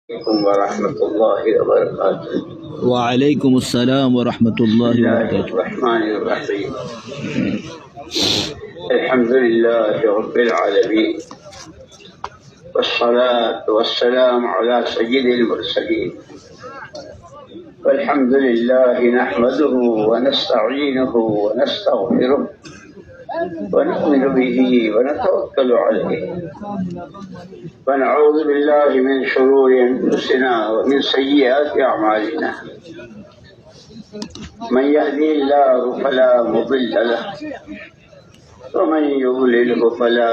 علیکم ورحمۃ اللہ وبرکاتہ۔ وعلیکم السلام ورحمۃ اللہ بسم اللہ وبرکاتہ۔ الرحمن الرحیم۔ الحمد للہ رب العالمین والصلاة والسلام على سید المرسلین والحمد للہ نحمده ونستعینه ونستغفره ونؤمن به ونتوکل علیہ ونعوذ باللہ من شرور انفسنا ومن سیئات اعمالنا من يهدي الله فلا مضل له ومن يضلله فلا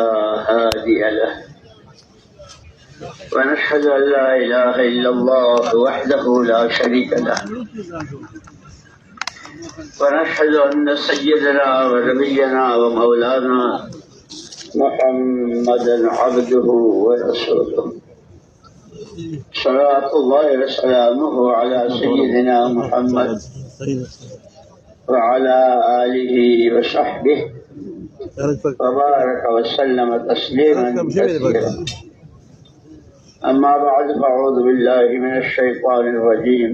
هادي له ونشهد أن لا إله إلا الله وحده لا شريك له ونشهد أن سيدنا ونبينا ومولانا محمدا عبده ورسوله صلاة الله وسلامه على سيدنا محمد وعلى آله وصحبه وبارك وسلم تسليما كثيرا. أما بعد فأعوذ بالله من الشيطان الرجيم.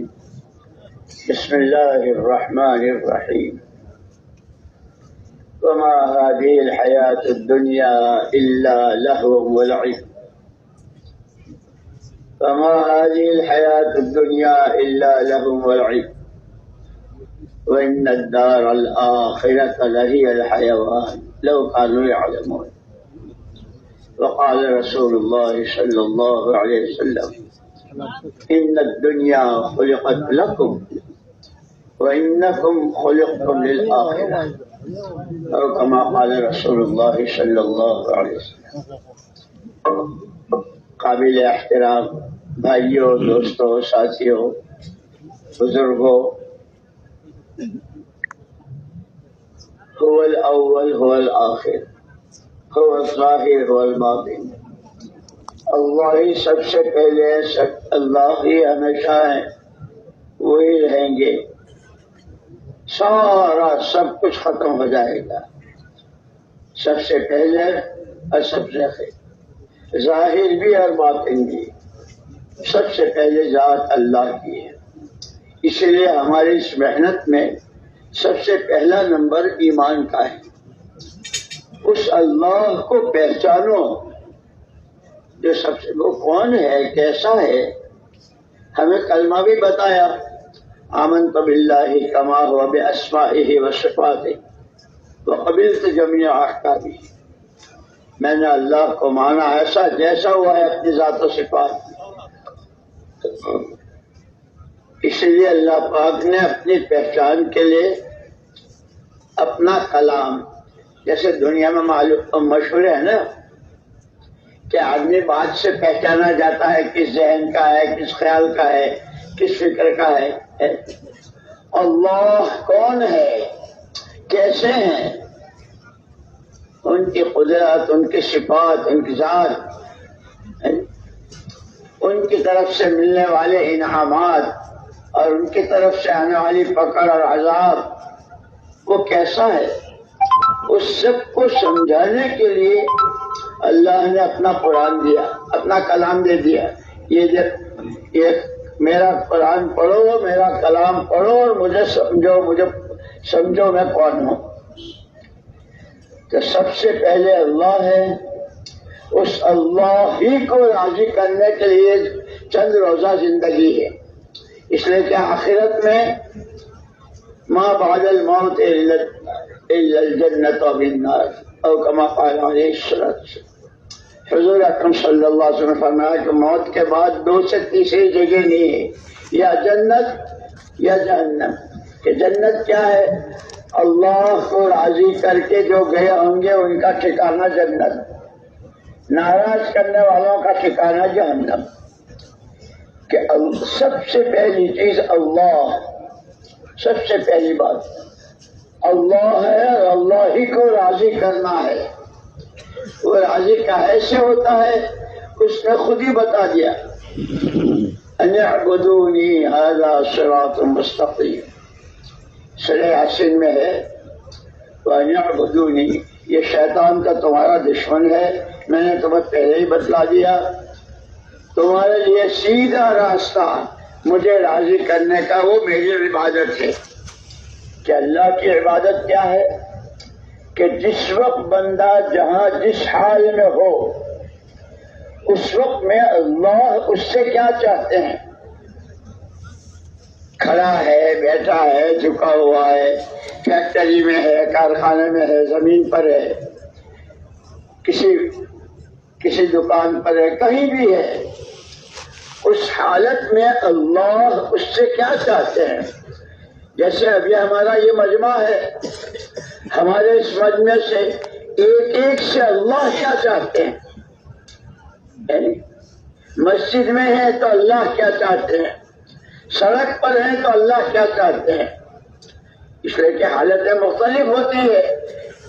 بسم الله الرحمن الرحيم. وما هذه الحياة الدنيا إلا لهو ولعب. وما هذه الحياة الدنيا إلا لهو ولعب وإن الدار الآخرة لهي الحيوان لو كانوا يعلمون. وقال رسول الله صلى الله عليه وسلم إن الدنيا خلقت لكم وإنكم خلقتم للآخرة أو كما قال رسول الله صلى الله عليه وسلم. قابل احترام بھائیوں، دوستوں، ساتھیوں، بزرگوں، هو الأول هو الآخر هو الظاہر هو الباطن. اللہ ہی سب سے پہلے، اللہ ہی ہمیشہ ہے، وہی رہیں گے. سارا سب کچھ ختم ہو جائے گا، سب سے پہلے اور سب سے آخر، ظاہر بھی اور باطن بھی. سب سے پہلے ذات اللہ کی ہے. اس لیے ہماری اس محنت میں سب سے پہلا نمبر ایمان کا ہے. اس اللہ کو پہچانو جو سب سے، وہ کون ہے، کیسا ہے. ہمیں کلمہ بھی بتایا، آمنت باللہ کما ہوا باسمائہ وصفاتہ وقبلت جمیع احکامہ. میں نے اللہ کو مانا ایسا جیسا ہوا ہے اپنی ذات و صفات. اس لیے اللہ پاک نے اپنی پہچان کے لیے اپنا کلام، جیسے دنیا میں معلوم مشہور ہے نا کہ آدمی بات سے پہچانا جاتا ہے کس ذہن کا ہے، کس خیال کا ہے، کس فکر کا ہے. اللہ کون ہے، کیسے ہیں، ان کی قدرت، ان کی صفات، ان کی ذات، ان کی طرف سے ملنے والے انعامات اور ان کی طرف سے آنے والی پکڑ اور عذاب، وہ کیسا ہے. اس سب کو سمجھانے کے لیے اللہ نے اپنا قرآن دیا، اپنا کلام دے دیا. یہ میرا قرآن پڑھو، میرا کلام پڑھو اور مجھے سمجھو میں کون ہوں. تو سب سے پہلے اللہ ہے. اس اللہ ہی کو راضی کرنے کے لیے چند روزہ زندگی ہے. اس لیے کہ آخرت میں ما بعد الموت الا الجنت والنار او کما قال علیہ الصلوۃ والسلام. حضور اکرم صلی اللہ علیہ وسلم نے فرمایا کہ موت کے بعد دو سے تیسری جگہ نہیں ہے، یا جنت یا جہنم. کہ جنت کیا ہے، اللہ کو راضی کر کے جو گئے ہوں گے ان کا ٹھکانہ جنت، ناراض کرنے والوں کا ٹھکانہ جہنم. کہ سب سے پہلی چیز اللہ، سب سے پہلی بات اللہ ہے اور اللہ ہی کو راضی کرنا ہے. وہ راضی کیسے ہوتا ہے اس نے خود ہی بتا دیا، ان اعبدونی ھذا صراط مستقیم. سورہ یاسین میں ہے وان اعبدونی. یہ شیطان کا تمہارا دشمن ہے، میں نے تمہیں پہلے ہی بتلا دیا. تمہارے لیے سیدھا راستہ مجھے راضی کرنے کا وہ میری عبادت ہے. کہ اللہ کی عبادت کیا ہے؟ کہ جس وقت بندہ جہاں جس حال میں ہو اس وقت میں اللہ اس سے کیا چاہتے ہیں. کھڑا ہے، بیٹھا ہے، جھکا ہوا ہے، فیکٹری میں ہے، کارخانے میں ہے، زمین پر ہے، کسی دکان پر ہے، کہیں بھی ہے، اس حالت میں اللہ اس سے کیا چاہتے ہیں. جیسے ابھی ہمارا یہ مجمع ہے، ہمارے اس مجمع سے ایک ایک سے اللہ کیا چاہتے ہیں. مسجد میں ہیں تو اللہ کیا چاہتے ہیں، سڑک پر ہیں تو اللہ کیا چاہتے ہیں. اس لیے کہ حالتیں مختلف ہوتی ہے.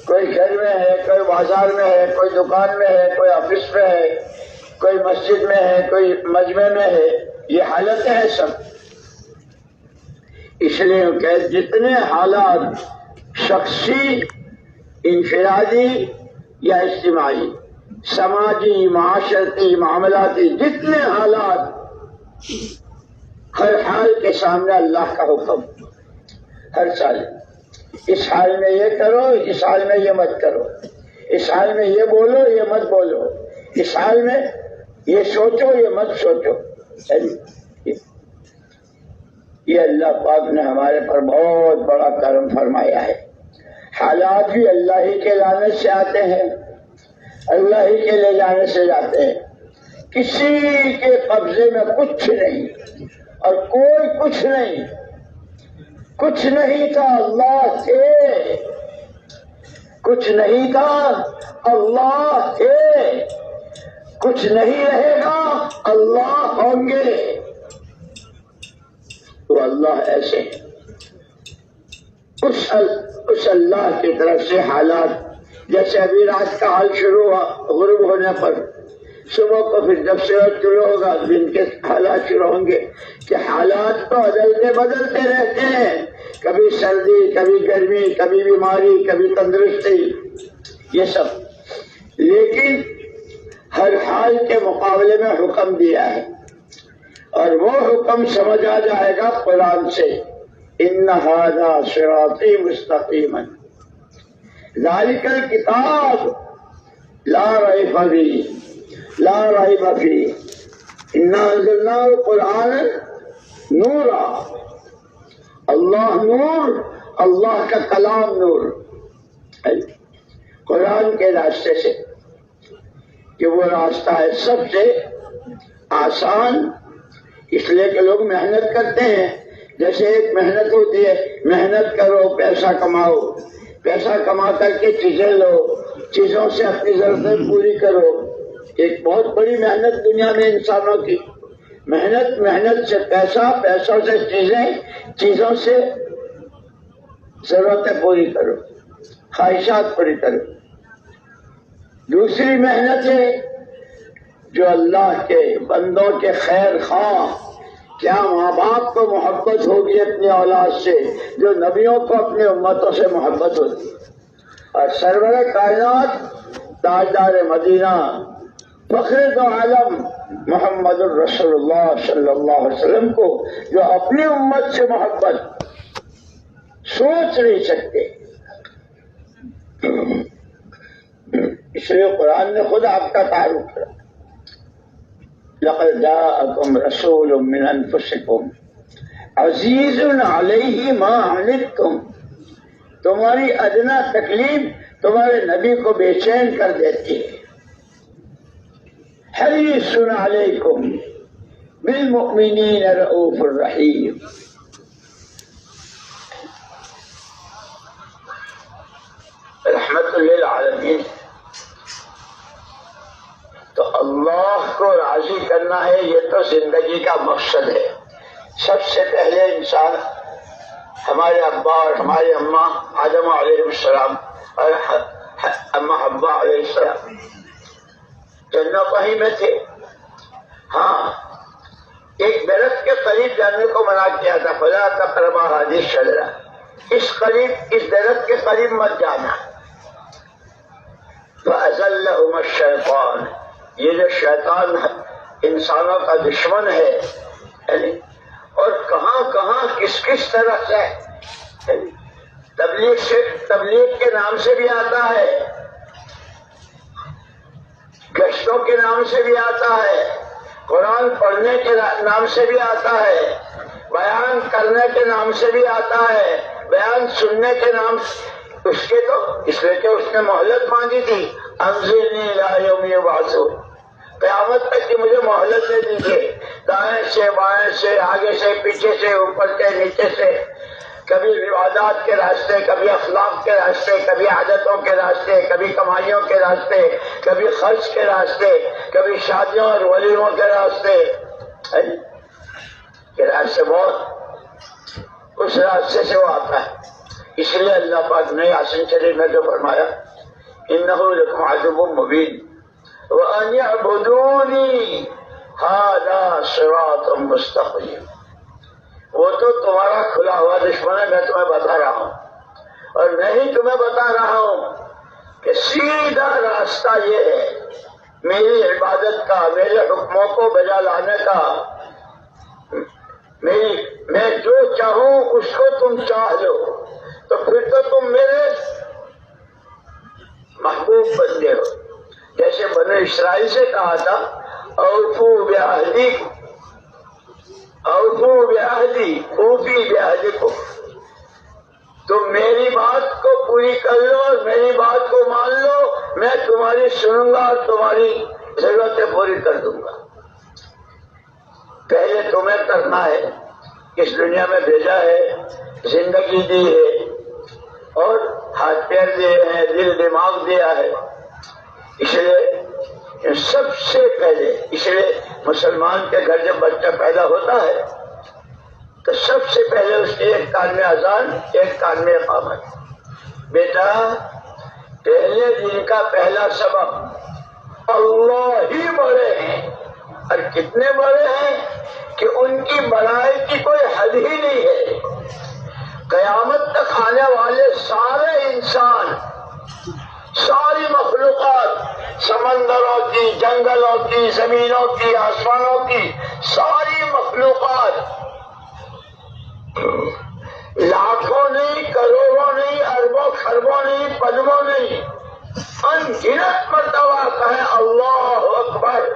کوئی گھر میں ہے، کوئی بازار میں ہے، کوئی دکان میں ہے، کوئی آفس میں ہے، کوئی مسجد میں ہے، کوئی مجمع میں ہے. یہ حالتیں ہیں سب. اس لیے کہ جتنے حالات شخصی، انفرادی یا اجتماعی، سماجی، معاشرتی، معاملاتی، جتنے حالات، ہر حال کے سامنے اللہ کا حکم. ہر سال اس حال میں یہ کرو، اس حال میں یہ مت کرو، اس حال میں یہ بولو، یہ مت بولو، اس حال میں یہ سوچو، یہ مت سوچو. یہ اللہ پاک نے ہمارے پر بہت بڑا کرم فرمایا ہے. حالات بھی اللہ ہی کے لانے سے آتے ہیں، اللہ ہی کے لے جانے سے جاتے ہیں. کسی کے قبضے میں کچھ نہیں اور کوئی کچھ نہیں. کچھ نہیں تھا اللہ تھے، کچھ نہیں تھا اللہ تھے، کچھ نہیں رہے گا اللہ ہوں گے. تو اللہ ایسے اس اللہ کی طرف سے حالات، جیسے ابھی رات کا حال شروع ہوا غروب ہونے پر، صبح کو پھر جب سے شروع ہوگا دن کے حالات شروع ہوں گے. کہ حالات تو بدلتے رہتے ہیں، کبھی سردی، کبھی گرمی، کبھی بیماری، کبھی تندرستی، یہ سب. لیکن ہر حال کے مقابلے میں حکم دیا ہے، اور وہ حکم سمجھ آ جائے گا قرآن سے. ان ھذا صراطی مستقیما ذالک الکتاب لا ریب فیہ لا ریب فیہ انا انزلناہ قرآنا نورا. اللہ نور، اللہ کا کلام نور. قرآن کے راستے سے، کہ وہ راستہ ہے سب سے آسان. اس لیے کہ لوگ محنت کرتے ہیں. جیسے ایک محنت ہوتی ہے، محنت کرو، پیسہ کماؤ، پیسہ کما کر کے چیزیں لو، چیزوں سے اپنی ضرورتیں پوری کرو. ایک بہت بڑی محنت دنیا میں انسانوں کی. محنت سے پیسہ، پیسوں سے چیزیں، چیزوں سے ضرورتیں پوری کرو، خواہشات پوری کرو. دوسری محنت ہے جو اللہ کے بندوں کے خیر خواہ. کیا ماں باپ کو محبت ہوگی اپنی اولاد سے جو نبیوں کو اپنی امتوں سے محبت ہوتی. اور سرور کائنات، تاجدار مدینہ، فخر دو عالم محمد الرسول اللہ صلی اللہ علیہ وسلم کو جو اپنی امت سے محبت سوچ نہیں سکتے. اس لیے قرآن نے خود آپ کا تعارف کیا. لقد جاءکم رسول من انفسکم عزیز علیہ ما عنتم. تمہاری ادنا تکلیف تمہارے نبی کو بے چین کر دیتی ہے. حریص علیکم بالمؤمنین رؤوف الرحیم. رحمت للعالمین. تو اللہ کو راضی کرنا ہے، یہ تو زندگی کا مقصد ہے. سب سے پہلے انسان، ہمارے ابا اور ہماری اماں آدم علیہ السلام اور اماں حوا علیہ السلام جنت وہیں میں تھے. ہاں، ایک درخت کے قریب جانے کو منع کیا تھا، فلا تقربا هذه الشجرة، اس درخت کے قریب مت جانا. فأزلهما الشیطان، یہ جو شیطان انسانوں کا دشمن ہے، اور کہاں کہاں کس کس طرح سے تبلیغ کے نام سے بھی آتا ہے، گشتوں کے نام سے بھی آتا ہے، قرآن پڑھنے کے نام سے بھی آتا ہے، بیان کرنے کے نام سے بھی آتا ہے، بیان سننے کے نام اس کے تو اس لیے کہ اس نے مہلت مانگی تھی، انظرنی الی یوم یبعثون، قیامت تک کہ مجھے مہلت دے دیجیے، دائیں سے بائیں سے آگے سے پیچھے سے اوپر سے نیچے سے، کبھی عبادات کے راستے، کبھی اخلاق کے راستے، کبھی عادتوں کے راستے، کبھی کمائیوں کے راستے، کبھی خرچ کے راستے، کبھی شادیوں اور ولیموں کے راستے، بہت اس راستے سے وہ آتا ہے۔ اس لیے اللہ پاک نے یاسین شریف میں جو فرمایا انہ لکم عدو مبین وان اعبدونی ھذا صراط مستقیم، وہ تو تمہارا کھلا ہوا دشمن ہے، میں تمہیں بتا رہا ہوں، اور میں ہی تمہیں بتا رہا ہوں کہ سیدھا راستہ یہ ہے میری عبادت کا، میرے حکموں کو بجا لانے کا، میں جو چاہوں اس کو تم چاہ لو، تو پھر تو تم میرے محبوب بن گئے ہو۔ جیسے بنی اسرائیل سے کہا تھا اوفو بعہدی، اوفو بعہدی اوفی بعہدکم، تم میری بات کو پوری کر لو اور میری بات کو مان لو، میں تمہاری سنوں گا اور تمہاری ضرورتیں پوری کر دوں گا۔ پہلے تمہیں کرنا ہے، اس دنیا میں بھیجا ہے، زندگی دی ہے اور ہاتھ پیر دیے ہیں، دل دماغ دیا ہے، اس لیے سب سے پہلے، اس لیے مسلمان کے گھر جب بچہ پیدا ہوتا ہے تو سب سے پہلے اس کے ایک کان میں اذان، ایک کان میں اقامت، بیٹا پہلے دن کا پہلا سبق اللہ ہی بڑے ہیں، اور کتنے بڑے ہیں کہ ان کی بڑائی کی کوئی حد ہی نہیں ہے۔ قیامت تک آنے والے سارے انسان، ساری مخلوقات، سمندروں کی، جنگلوں کی، زمینوں کی، آسمانوں کی ساری مخلوقات، لاکھوں نہیں، کروڑوں نہیں، اربوں خربوں نہیں، پدموں نہیں، انگنت مرتبہ کہیں اللہ اکبر،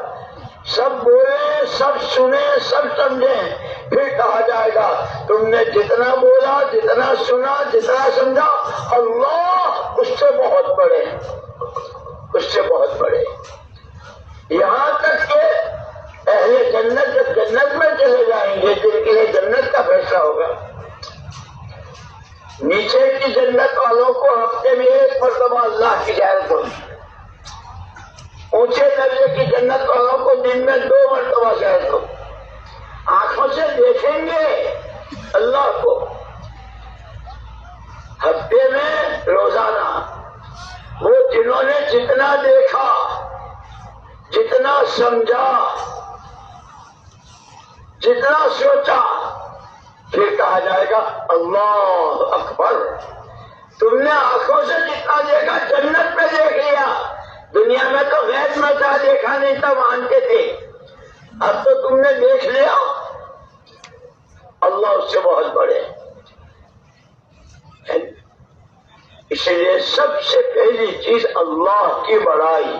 سب بولیں، سب سنیں، سب سمجھیں، پھر کہا جائے گا تم نے جتنا بولا، جتنا سنا، جتنا سمجھا، اللہ اس سے بہت بڑے، اس سے بہت بڑے، یہاں تک کہ اہل جنت جب جنت میں چلے جائیں گے جن کے لیے جنت کا فیصلہ ہوگا، نیچے کی جنت والوں کو ہفتے میں ایک مرتبہ اللہ کی زیارت ہوگی، اونچے درجے کی جنت والوں کو دن میں 2 مرتبہ زیارت ہوگی، آنکھوں سے دیکھیں گے اللہ کو ہفتے میں روزانہ، وہ جنہوں نے جتنا دیکھا، جتنا سمجھا، جتنا سوچا، پھر کہا جائے گا اللہ اکبر، تم نے آنکھوں سے جتنا دیکھا جنت میں دیکھ لیا، دنیا میں تو غیب میں کیا دیکھا نہیں تھا مانتے تھے، اب تو تم نے دیکھ لیا، اللہ اس سے بہت بڑے۔ اس لیے سب سے پہلی چیز اللہ کی بڑائی،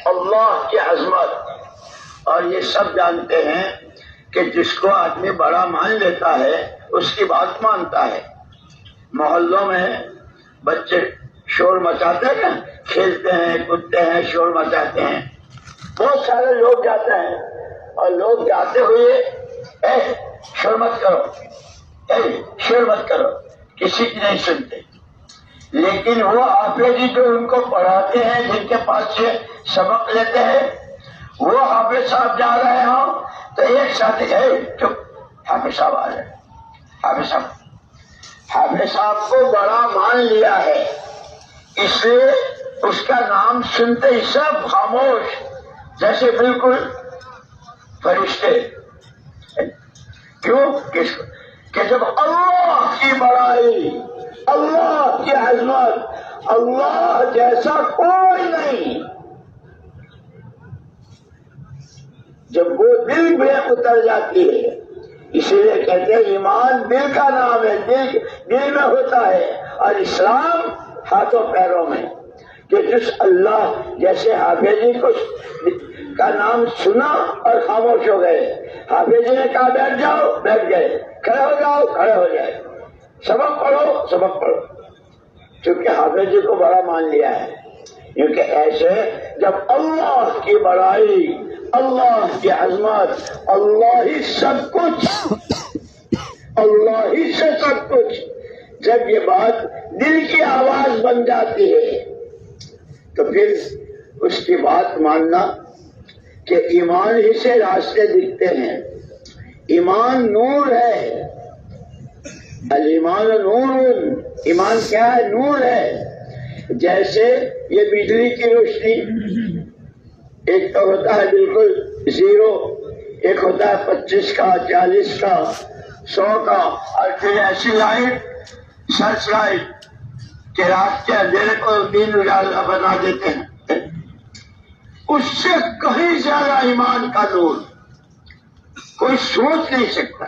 اللہ کی عظمت، اور یہ سب جانتے ہیں کہ جس کو آدمی بڑا مان لیتا ہے اس کی بات مانتا ہے۔ محلوں میں بچے شور مچاتے ہیں نا، کھیلتے ہیں، کودتے ہیں، شور مچاتے ہیں، بہت سارے لوگ جاتے ہیں اور لوگ جاتے ہوئے شور مت کرو، شور مت کرو، کسی کی نہیں سنتے، لیکن وہ حافظ جی جو ان کو پڑھاتے ہیں، جن کے پاس سے سبق لیتے ہیں، وہ حافظ صاحب جا رہے ہوں تو ایک ساتھی ہے چپ، حافظ صاحب آ رہے، حافظ صاحب کو بڑا مان لیا ہے، اس لیے اس کا نام سنتے ہی سب خاموش، جیسے بالکل فرشتے۔ کیوں؟ کہ جب اللہ کی بڑائی، اللہ کی عظمت، اللہ جیسا کوئی نہیں، جب وہ دل میں اتر جاتی ہے، اسی لیے کہتے ہیں ایمان دل کا نام ہے، دل میں ہوتا ہے، اور اسلام ہاتھوں پیروں میں. کہ جس اللہ جیسے حافظ جی کا نام سنا اور خاموش ہو گئے، حافظ جی نے کہا بیٹھ جاؤ، بیٹھ گئے، کھڑے ہو جاؤ، کھڑے ہو جائے، سبق پڑھو، سبق پڑھو، کیونکہ حافظ جی کو بڑا مان لیا ہے. کیونکہ ایسے جب اللہ کی بڑائی، اللہ کی عظمت، اللہ ہی سب کچھ، اللہ ہی سے سب کچھ، جب یہ بات دل کی آواز بن جاتی ہے تو پھر اس کی بات ماننا کہ ایمان ہی سے راستے دکھتے ہیں. ایمان نور ہے، الایمان نور، ایمان کیا ہے؟ نور ہے. جیسے یہ بجلی کی روشنی، ایک تو ہوتا ہے بالکل زیرو، ایک ہوتا ہے 25 کا، 40 کا، 100 کا، اور پھر ایسی لائٹ، سرچ لائٹ کہ رات کے اندھیرے کو دن اجالا بنا دیتے ہیں. اس سے کہیں زیادہ ایمان کا نور کوئی سوچ نہیں سکتا.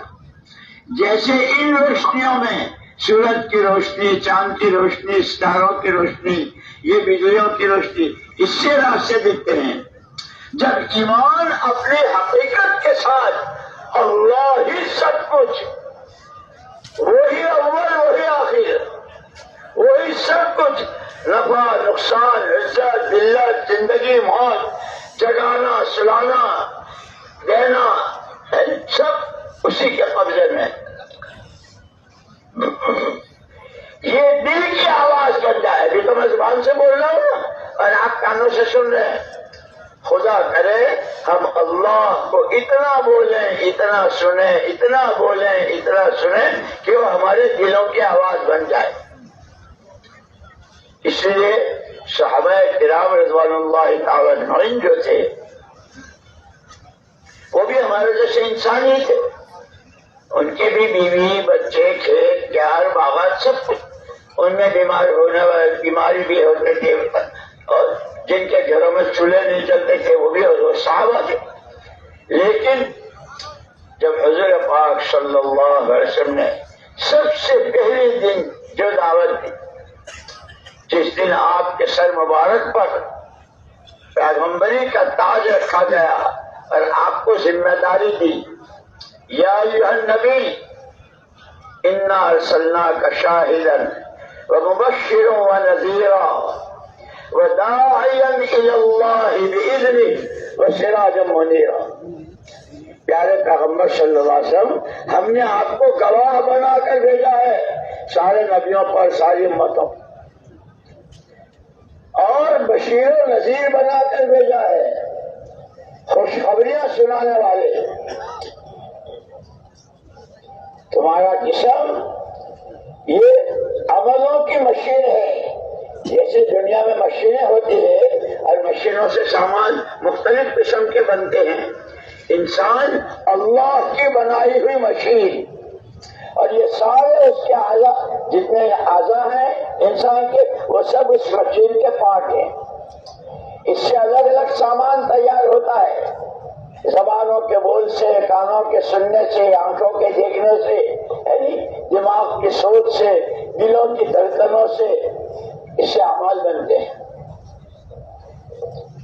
جیسے ان روشنیوں میں سورج کی روشنی، چاند کی روشنی، ستاروں کی روشنی، یہ بجلیوں کی روشنی، اس سے راستے دکھتے ہیں. جب ایمان اپنی حقیقت کے ساتھ اللہ ہی سب کچھ، وہی اول وہی آخر، وہی سب کچھ، نفع نقصان، عزت ذلت، زندگی موت، جگانا سلانا دینا، سب اسی کے قبضے میں. یہ دل کی آواز کرتا ہے. ابھی تو میں زبان سے بول رہا ہوں اور آپ کانوں سے سن رہے ہیں. خدا کرے ہم اللہ کو اتنا بولیں، اتنا سنیں، اتنا بولیں، اتنا سنیں کہ وہ ہمارے دلوں کی آواز بن جائے. اس لیے صحابہ کرام رضوان اللہ تعالی عنہم جو تھے وہ بھی ہمارے جیسے انسان ہی تھے. ان کے بھی بیوی، بچے، کھیت کھیار، باغات، سب کچھ. ان میں بیمار ہونے والے بیماری بھی ہوتے تھے، اور جن کے گھروں میں چولہے نہیں چلتے تھے وہ بھی صحابہ تھے. لیکن جب حضور پاک صلی اللہ علیہ وسلم نے سب سے پہلے دن جو دعوت دی، جس دن آپ کے سر مبارک پر پیغمبری کا تاج رکھا گیا اور آپ کو ذمہ داری دی، یا ایھا النبی انا ارسلناک شاہدا ومبشرا ونذیرا وداعیا الی اللہ باذنہ وسراجا منیرا. پیارے پیغمبر صلی اللہ علیہ وسلم، ہم نے آپ کو گواہ بنا کر بھیجا ہے سارے نبیوں پر، ساری امتوں، اور بشیر و نذیر بنا کر بھیجا ہے، خوشخبریاں سنانے والے. تمہارا جسم یہ عملوں کی مشین ہے. جیسے دنیا میں مشینیں ہوتی ہیں اور مشینوں سے سامان مختلف قسم کے بنتے ہیں، انسان اللہ کی بنائی ہوئی مشین، اور یہ سارے اس کے اعضاء، جتنے اعضاء ہیں انسان کے، وہ سب اس مشین کے پارٹ ہیں. اس سے الگ الگ سامان تیار ہوتا ہے، زبانوں کے بول سے، کانوں کے سننے سے، آنکھوں کے دیکھنے سے، یعنی دماغ کی سوچ سے، دلوں کی دھڑکنوں سے اس سے اعمال بنتے ہیں.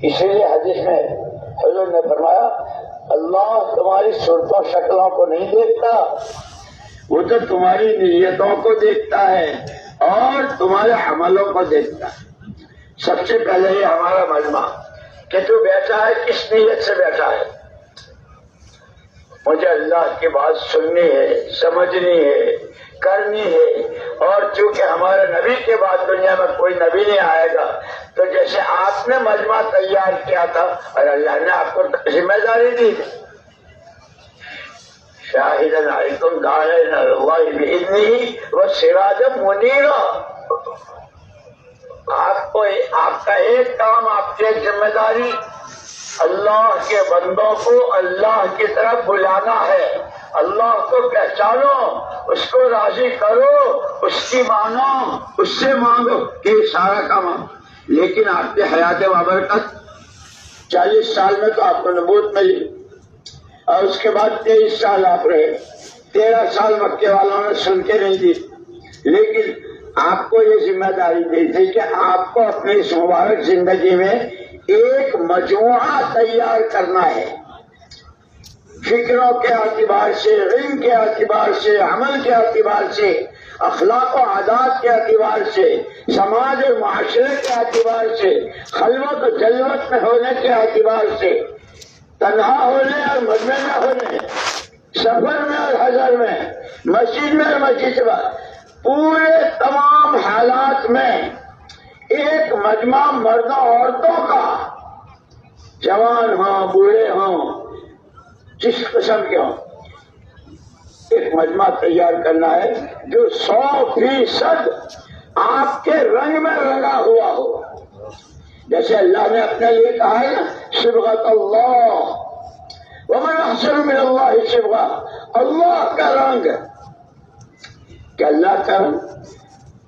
اسی لیے حدیث میں حضور نے فرمایا اللہ تمہاری صورتوں شکلوں کو نہیں دیکھتا، وہ تو تمہاری نیتوں کو دیکھتا ہے اور تمہارے عملوں کو دیکھتا ہے. سب سے پہلے یہ ہمارا مجمع کہ تو بیٹھا ہے کس نیت سے بیٹھا ہے. مجھے اللہ کی بات سننی ہے، سمجھنی ہے، کرنی ہے. اور چونکہ ہمارے نبی کے بعد دنیا میں کوئی نبی نہیں آئے گا، تو جیسے آپ نے مجمع تیار کیا تھا اور اللہ نے آپ کو ذمہ داری دی، شاہداً علیکم داعین اللہ بإذنہ وسراجا منیرا. آپ کا ایک کام، آپ کی ایک ذمہ داری اللہ کے بندوں کو اللہ کی طرف بلانا ہے. اللہ کو پہچانو، اس کو راضی کرو، اس کی مانو، اس سے مانگو، کہ سارا کام. لیکن آپ کی حیات بابرکت 40 سال میں تو آپ کو نبوت ملی، اور اس کے بعد 23 سال آپ رہے. 13 سال مکے والوں نے سن کے نہیں دی، لیکن آپ کو یہ ذمہ داری دی تھی کہ آپ کو اپنی اس مبارک زندگی میں ایک مجموعہ تیار کرنا ہے، فکروں کے اعتبار سے، علم کے اعتبار سے، عمل کے اعتبار سے، اخلاق و عادات کے اعتبار سے، سماج اور معاشرے کے اعتبار سے، خلوت و جلوت میں ہونے کے اعتبار سے، تنہا ہونے اور مجمع میں ہونے، سفر میں اور حضر میں، مسجد میں اور مسجد میں، پورے تمام حالات میں ایک مجمع مردوں عورتوں کا، جوان ہوں بوڑھے ہوں جس قسم کے ہوں، ایک مجمع تیار کرنا ہے جو 100% آپ کے رنگ میں رنگا ہوا ہو. جیسے اللہ نے اپنے لیے کہا ہے نا، صبغۃ اللہ ومن احسن من اللہ صبغہ، اللہ کا رنگ. کہ اللہ کا رنگ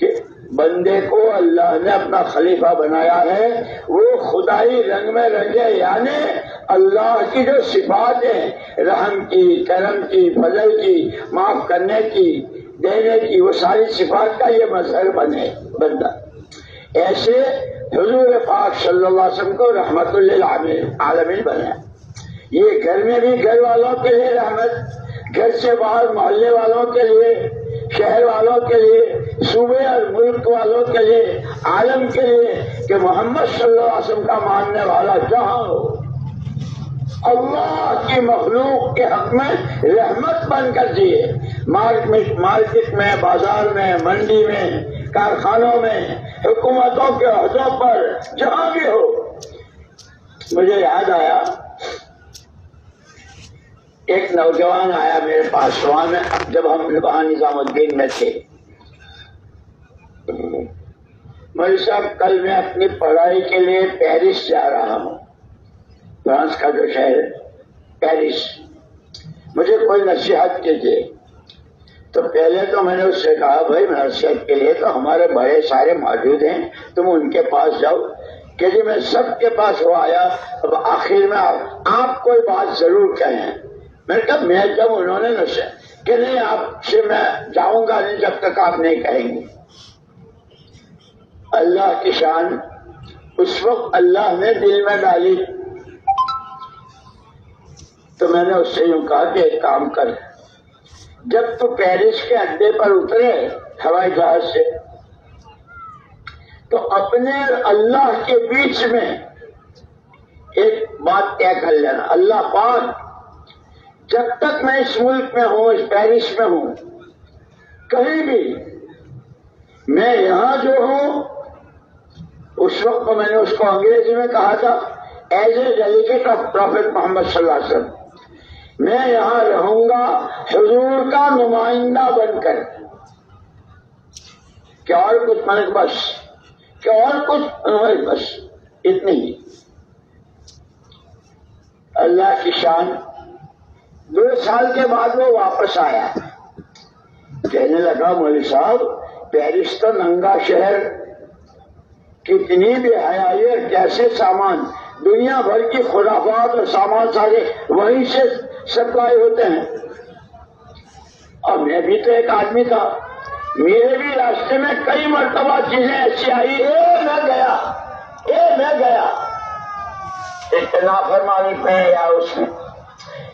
کہ بندے کو اللہ نے اپنا خلیفہ بنایا ہے، وہ خدائی رنگ میں رنگے، یعنی اللہ کی جو صفات ہیں، رحم کی، کرم کی، فضل کی، معاف کرنے کی، دینے کی، وہ ساری صفات کا یہ مظہر بنے بندہ. ایسے حضور پاک صلی اللہ علیہ وسلم کو رحمت للعالمین بنا. یہ گھر میں بھی گھر والوں کے لیے رحمت، گھر سے باہر محلے والوں کے لیے، شہر والوں کے لیے، صوبے اور ملک والوں کے لیے، عالم کے لیے، کہ محمد صلی اللہ علیہ وسلم کا ماننے والا جہاں ہو، اللہ کی مخلوق کے حق میں رحمت بن کر دیے. مارکیٹ میں، بازار میں، منڈی میں، کارخانوں میں، حکومتوں کے عہدوں پر، جہاں بھی ہو. مجھے یاد آیا ایک نوجوان آیا میرے پاس وہاں میں، جب ہم وہاں نظام الدین میں تھے. مولوی صاحب کل میں اپنی پڑھائی کے لیے پیرس جا رہا ہوں، فرانس کا جو شہر ہے پیرس، مجھے کوئی نصیحت کیجیے. تو پہلے تو میں نے اس سے کہا بھائی نصیحت کے لیے تو ہمارے بڑے سارے موجود ہیں، تم ان کے پاس جاؤ. کہ جی میں سب کے پاس ہو آیا، اب آخر میں آپ کوئی بات ضرور کہیں. میں نے کہا میں جب انہوں نے نصیحت کہ نہیں آپ سے میں جاؤں گا نہیں جب تک آپ نہیں کہیں گے. اللہ کی شان اس وقت اللہ نے دل میں ڈالی تو میں نے اس سے یوں کہا کہ ایک کام کر، جب تو پیرس کے اڈے پر اترے ہوائی جہاز سے تو اپنے اللہ کے بیچ میں ایک بات طے کر لینا، اللہ پاک جب تک میں اس ملک میں ہوں، اس پیرس میں ہوں، کہیں بھی میں یہاں جو ہوں، اس وقت میں نے اس کو انگریزی میں کہا تھا as a delegate of prophet Muhammad صلی اللہ علیہ وسلم، میں یہاں رہوں گا حضور کا نمائندہ بن کر. کیا اور کچھ میں نے بس، کیا اور کچھ بس اتنی ہی. اللہ کی شان 2 سال کے بعد وہ واپس آیا، کہنے لگا مولوی صاحب پیرس تو ننگا شہر، کتنی بے حیائی اور کیسے سامان، دنیا بھر کی خرافات اور سامان سارے وہیں سے سپلائی ہوتے ہیں. اور میں بھی تو ایک آدمی تھا، میرے بھی راستے میں کئی مرتبہ چیزیں ایسی آئی، میں گیا اتنا فرمانی پہ یا اس میں،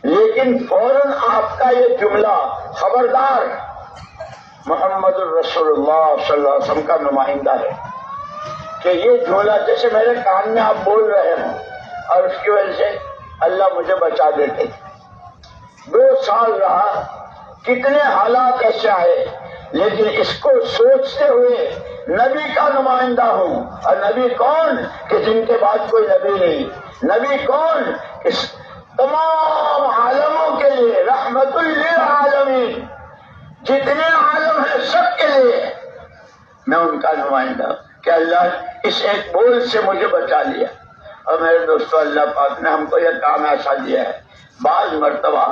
لیکن فوراً آپ کا یہ جملہ خبردار محمد الرسول اللہ صلی اللہ علیہ وسلم کا نمائندہ ہے، کہ یہ جملہ جیسے میرے کان میں آپ بول رہے ہوں، اور اس کی وجہ سے اللہ مجھے بچا دیتے. 2 سال رہا، کتنے حالات ایسے آئے، لیکن اس کو سوچتے ہوئے نبی کا نمائندہ ہوں. اور نبی کون کہ جن کے بعد کوئی نبی نہیں، نبی کون کہ تمام عالموں کے لیے رحمت للعالمین، جتنے عالم ہیں سب کے لیے میں ان کا نمائندہ ہوں. کہ اللہ اس ایک بول سے مجھے بچا لیا. اور میرے دوستو اللہ پاک نے ہم کو یہ کام ایسا دیا ہے، بعض مرتبہ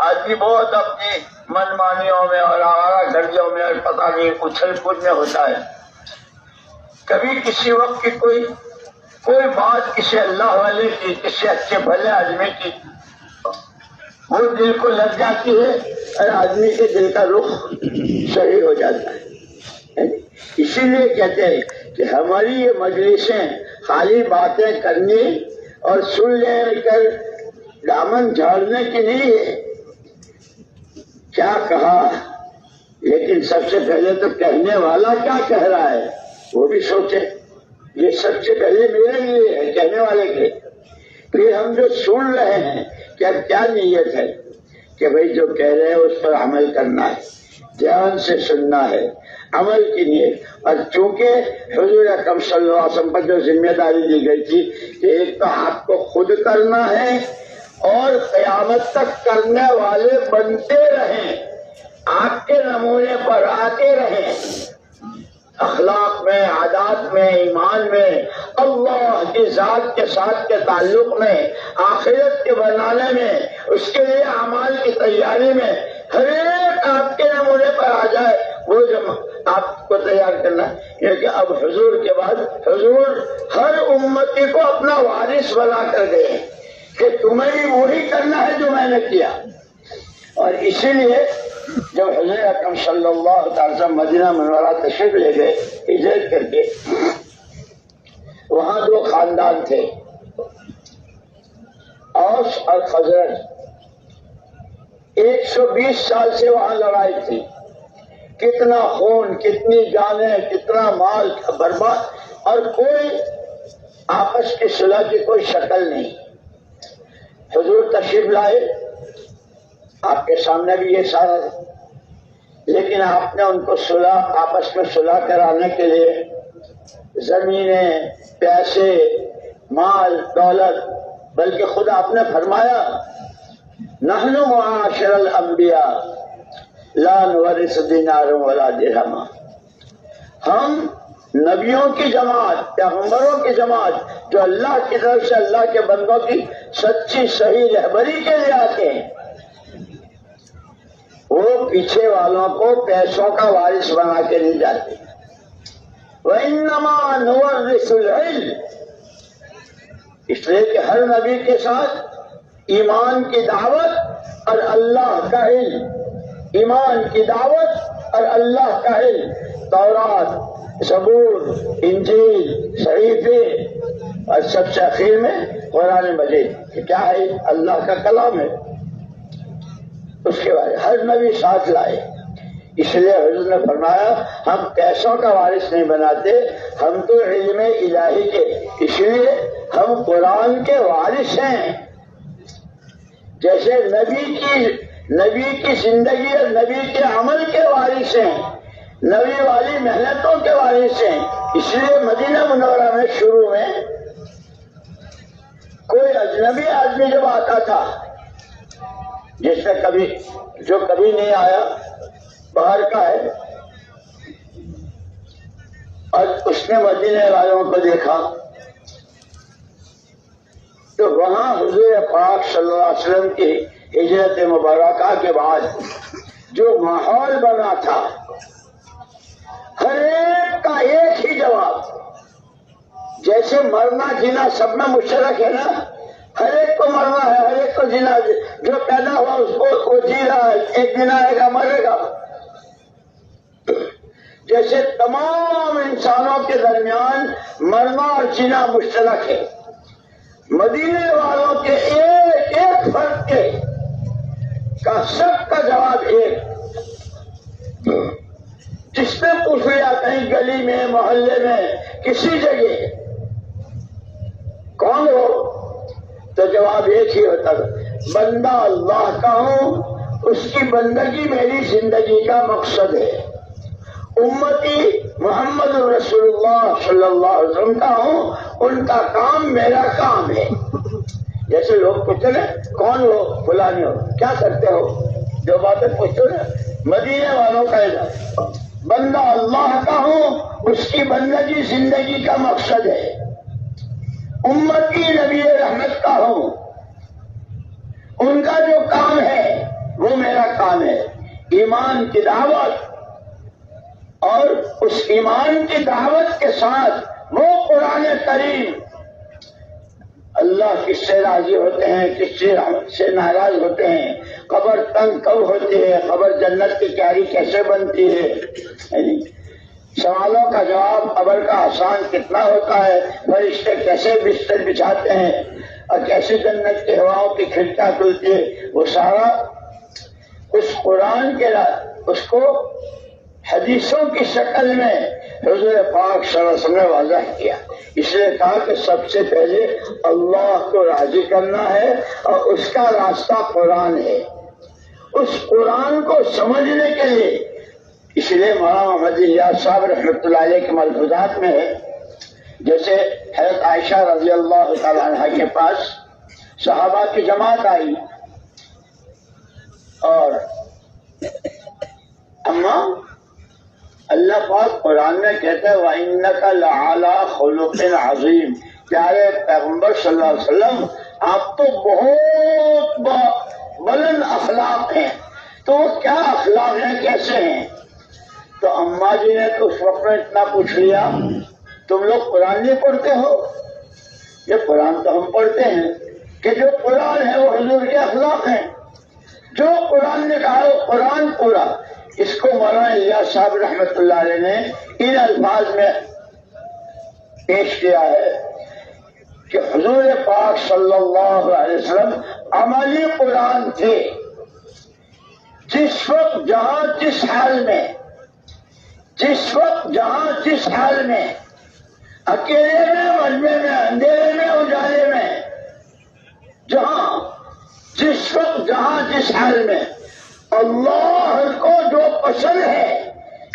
آدمی بہت اپنی من مانیوں میں اور آوارہ گردیوں میں اور پتہ نہیں اچھل کود میں ہوتا ہے. کبھی کسی وقت کی کوئی بات کسی اللہ والے کی، کسی اچھے بھلے آدمی کی وہ دل کو لگ جاتی ہے اور آدمی کے دل کا رخ صحیح ہو جاتا ہے. اسی لیے کہتے ہیں کہ ہماری یہ مجلسیں خالی باتیں کرنی اور سن لے کر دامن جھاڑنے کی نہیں ہے. کیا کہا، لیکن سب سے پہلے تو کہنے والا کیا کہہ رہا ہے وہ بھی سوچے. یہ سب سے پہلے میرے لیے ہے، کہنے والے کے. پھر ہم جو سن رہے ہیں کہ اب کیا نیت ہے کہ بھئی جو کہہ رہے ہیں اس پر عمل کرنا ہے، دھیان سے سننا ہے، عمل کی نیت. اور چونکہ حضور اکرم صلی اللہ علیہ وسلم پر جو ذمہ داری دی گئی تھی کہ ایک تو آپ کو خود کرنا ہے اور قیامت تک کرنے والے بنتے رہیں، آپ کے نمونے پر آتے رہیں، اخلاق میں، عادات میں، ایمان میں، اللہ کی ذات کے ساتھ کے تعلق میں، آخرت کے بنانے میں، اس کے لیے اعمال کی تیاری میں ہر ایک آپ کے نمونے پر آ جائے. وہ جو آپ کو تیار کرنا ہے، کیونکہ اب حضور کے بعد حضور ہر امتی کو اپنا وارث بنا کر گئے کہ تمہیں بھی وہی کرنا ہے جو میں نے کیا. اور اسی لیے جب حضور اکرم صلی اللہ تعالی وسلم مدینہ منورہ تشریف لے گئے ہجرت کر کے، وہاں دو خاندان تھے، اوس اور خزرج. 120 سال سے وہاں لڑائی تھی، کتنا خون، کتنی جانیں، کتنا مال برباد، اور کوئی آپس کی صلح کی کوئی شکل نہیں. حضور تشریف لائے، آپ کے سامنے بھی یہ سارا، لیکن آپ نے ان کو صلح، آپس میں صلح کرانے کے لیے زمینیں، پیسے، مال، دولت، بلکہ خود آپ نے فرمایا نحن معاشر الانبیاء لا نورث دینارا ولا درہما. ہم نبیوں کی جماعت، پیغمبروں کی جماعت جو اللہ کی طرف سے اللہ کے بندوں کی سچی صحیح رہبری کے لیے آتے ہیں، وہ پیچھے والوں کو پیسوں کا وارث بنا کے نہیں جاتے. وَإِنَّمَا نُوَرِّثُ الْعِلْمَ. اس لیے کہ ہر نبی کے ساتھ ایمان کی دعوت اور اللہ کا علم، ایمان کی دعوت اور اللہ کا علم، تورات، زبور، انجیل، صحیفے، اور سب سے اخیر میں قرآن مجید. کیا ہے؟ اللہ کا کلام ہے. اس کے بعد ہر نبی ساتھ لائے. اس لیے حضور نے فرمایا ہم پیسوں کا وارث نہیں بناتے، ہم تو علم الہی کے، اس لیے ہم قرآن کے وارث ہیں. جیسے نبی کی زندگی اور نبی کے عمل کے وارث ہیں، نبی والی محنتوں کے وارث ہیں. اس لیے مدینہ منورہ میں شروع میں کوئی اجنبی آدمی جب آتا تھا، جس نے کبھی نہیں آیا، باہر کا ہے، اور اس نے مدینے والوں کو دیکھا، تو وہاں حضور پاک صلی اللہ علیہ وسلم کی ہجرت مبارکہ کے بعد جو ماحول بنا تھا، ہر ایک کا ایک ہی جواب. جیسے مرنا جینا سب میں مشترک ہے نا، ہر ایک کو مرنا ہے، ہر ایک کو جینا، جو پیدا ہوا اس کو وہ جی رہا ہے، ایک دن آئے گا مرے گا. جیسے تمام انسانوں کے درمیان مرنا اور جینا مشترک ہے، مدینے والوں کے ایک ایک فرد کے کا سب کا جواب ایک. جس نے پوچھ لیا کہیں گلی میں، محلے میں، کسی جگہ کون ہو، تو جواب ایک ہی ہوتا ہے، بندہ اللہ کا ہوں، اس کی بندگی میری زندگی کا مقصد ہے. امتی محمد رسول اللہ صلی اللہ علیہ وسلم کا ہوں، ان کا کام میرا کام ہے. جیسے لوگ پوچھتے ہیں کون ہو، فلانی ہو، کیا کرتے ہو، جو باتیں پوچھتے ہیں، مدینے والوں کا اعلان، بندہ اللہ کا ہوں، اس کی بندگی زندگی کا مقصد ہے. امتی نبی رحمت کا ہوں، ان کا جو کام ہے وہ میرا کام ہے. ایمان کی دعوت، اور اس ایمان کی دعوت کے ساتھ وہ قرآن کریم اللہ کس سے راضی ہوتے ہیں، کس سے ناراض ہوتے ہیں، قبر تنگ کب ہوتی ہے، قبر جنت کی کیاری کیسے بنتی ہے، سوالوں کا جواب قبر کا آسان کتنا ہوتا ہے، فرشتے کیسے بستر بچھاتے ہیں اور کیسے جنت کی ہواؤں کی کھڑکیاں کھلتی ہے، وہ سارا اس قرآن کے اس کو حدیثوں کی شکل میں حضور پاک صلی اللہ علیہ وسلم نے واضح کیا۔ اس لیے کہا کہ سب سے پہلے اللہ کو راضی کرنا ہے اور اس کا راستہ قرآن ہے۔ اس قرآن کو سمجھنے کے لیے اس لیے مولانا محمد الیاس صاحب رحمۃ اللہ علیہ کے ملفوظات میں ہے، جیسے حضرت عائشہ رضی اللہ تعالیٰ عنہ کے پاس صحابہ کی جماعت آئی اور اما اللہ پاک قرآن میں کہتا ہے وَإِنَّكَ لَعَلَىٰ خُلُقٍ عَظِيمٍ، پیارے پیغمبر صلی اللہ علیہ وسلم آپ تو بہت بلند اخلاق ہیں، تو وہ کیا اخلاق ہیں، کیسے ہیں؟ تو اماں جی نے تو اس وقت میں اتنا پوچھ لیا تم لوگ قرآن نہیں پڑھتے ہو؟ یہ قرآن تو ہم پڑھتے ہیں کہ جو قرآن ہے وہ حضور کے اخلاق ہیں، جو قرآن نے کہا وہ قرآن پورا۔ اس کو مولانا الیاس صاحب رحمۃ اللہ علیہ نے ان الفاظ میں پیش کیا ہے کہ حضور پاک صلی اللہ علیہ وسلم عملی قرآن تھے، جس وقت جہاں جس حال میں، جس وقت جہاں جس حال میں، اکیلے میں، مجمع میں، اندھیرے میں، اجالے میں، جہاں جس وقت جہاں جس حال میں اللہ کو جو پسند ہے،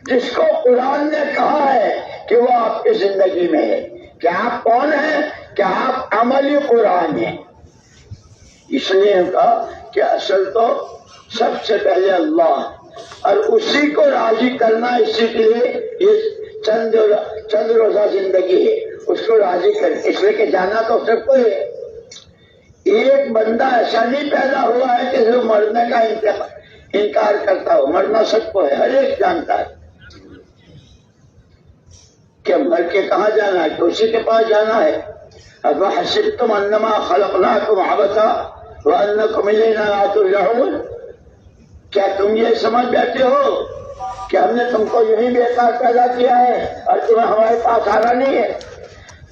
جس کو قرآن نے کہا ہے کہ وہ آپ کی زندگی میں ہے، کہ آپ کون ہیں، کہ آپ عملی قرآن ہیں۔ اس لیے کہا کہ اصل تو سب سے پہلے اللہ اور اسی کو راضی کرنا، اسی کے لیے یہ چند روزہ زندگی ہے، اس کو راضی کر، اس لیے کہ جانا تو سب کو ہے۔ ایک بندہ ایسا نہیں پیدا ہوا ہے کہ جو مرنے کا انکار کرتا ہو، مرنا سب کو ہے، ہر ایک جانتا ہے کہ مر کے کہاں جانا ہے، تو اسی کے پاس جانا ہے۔ أَفَحَسِبْتُمْ أَنَّمَا خَلَقْنَاكُمْ عَبَثًا وَأَنَّكُمْ إِلَيْنَا لَا تُرْجَعُونَ، کیا تم یہ سمجھ بیٹھے ہو کہ ہم نے تم کو یہی بیکار پیدا کیا ہے اور تمہیں ہمارے پاس آنا نہیں ہے؟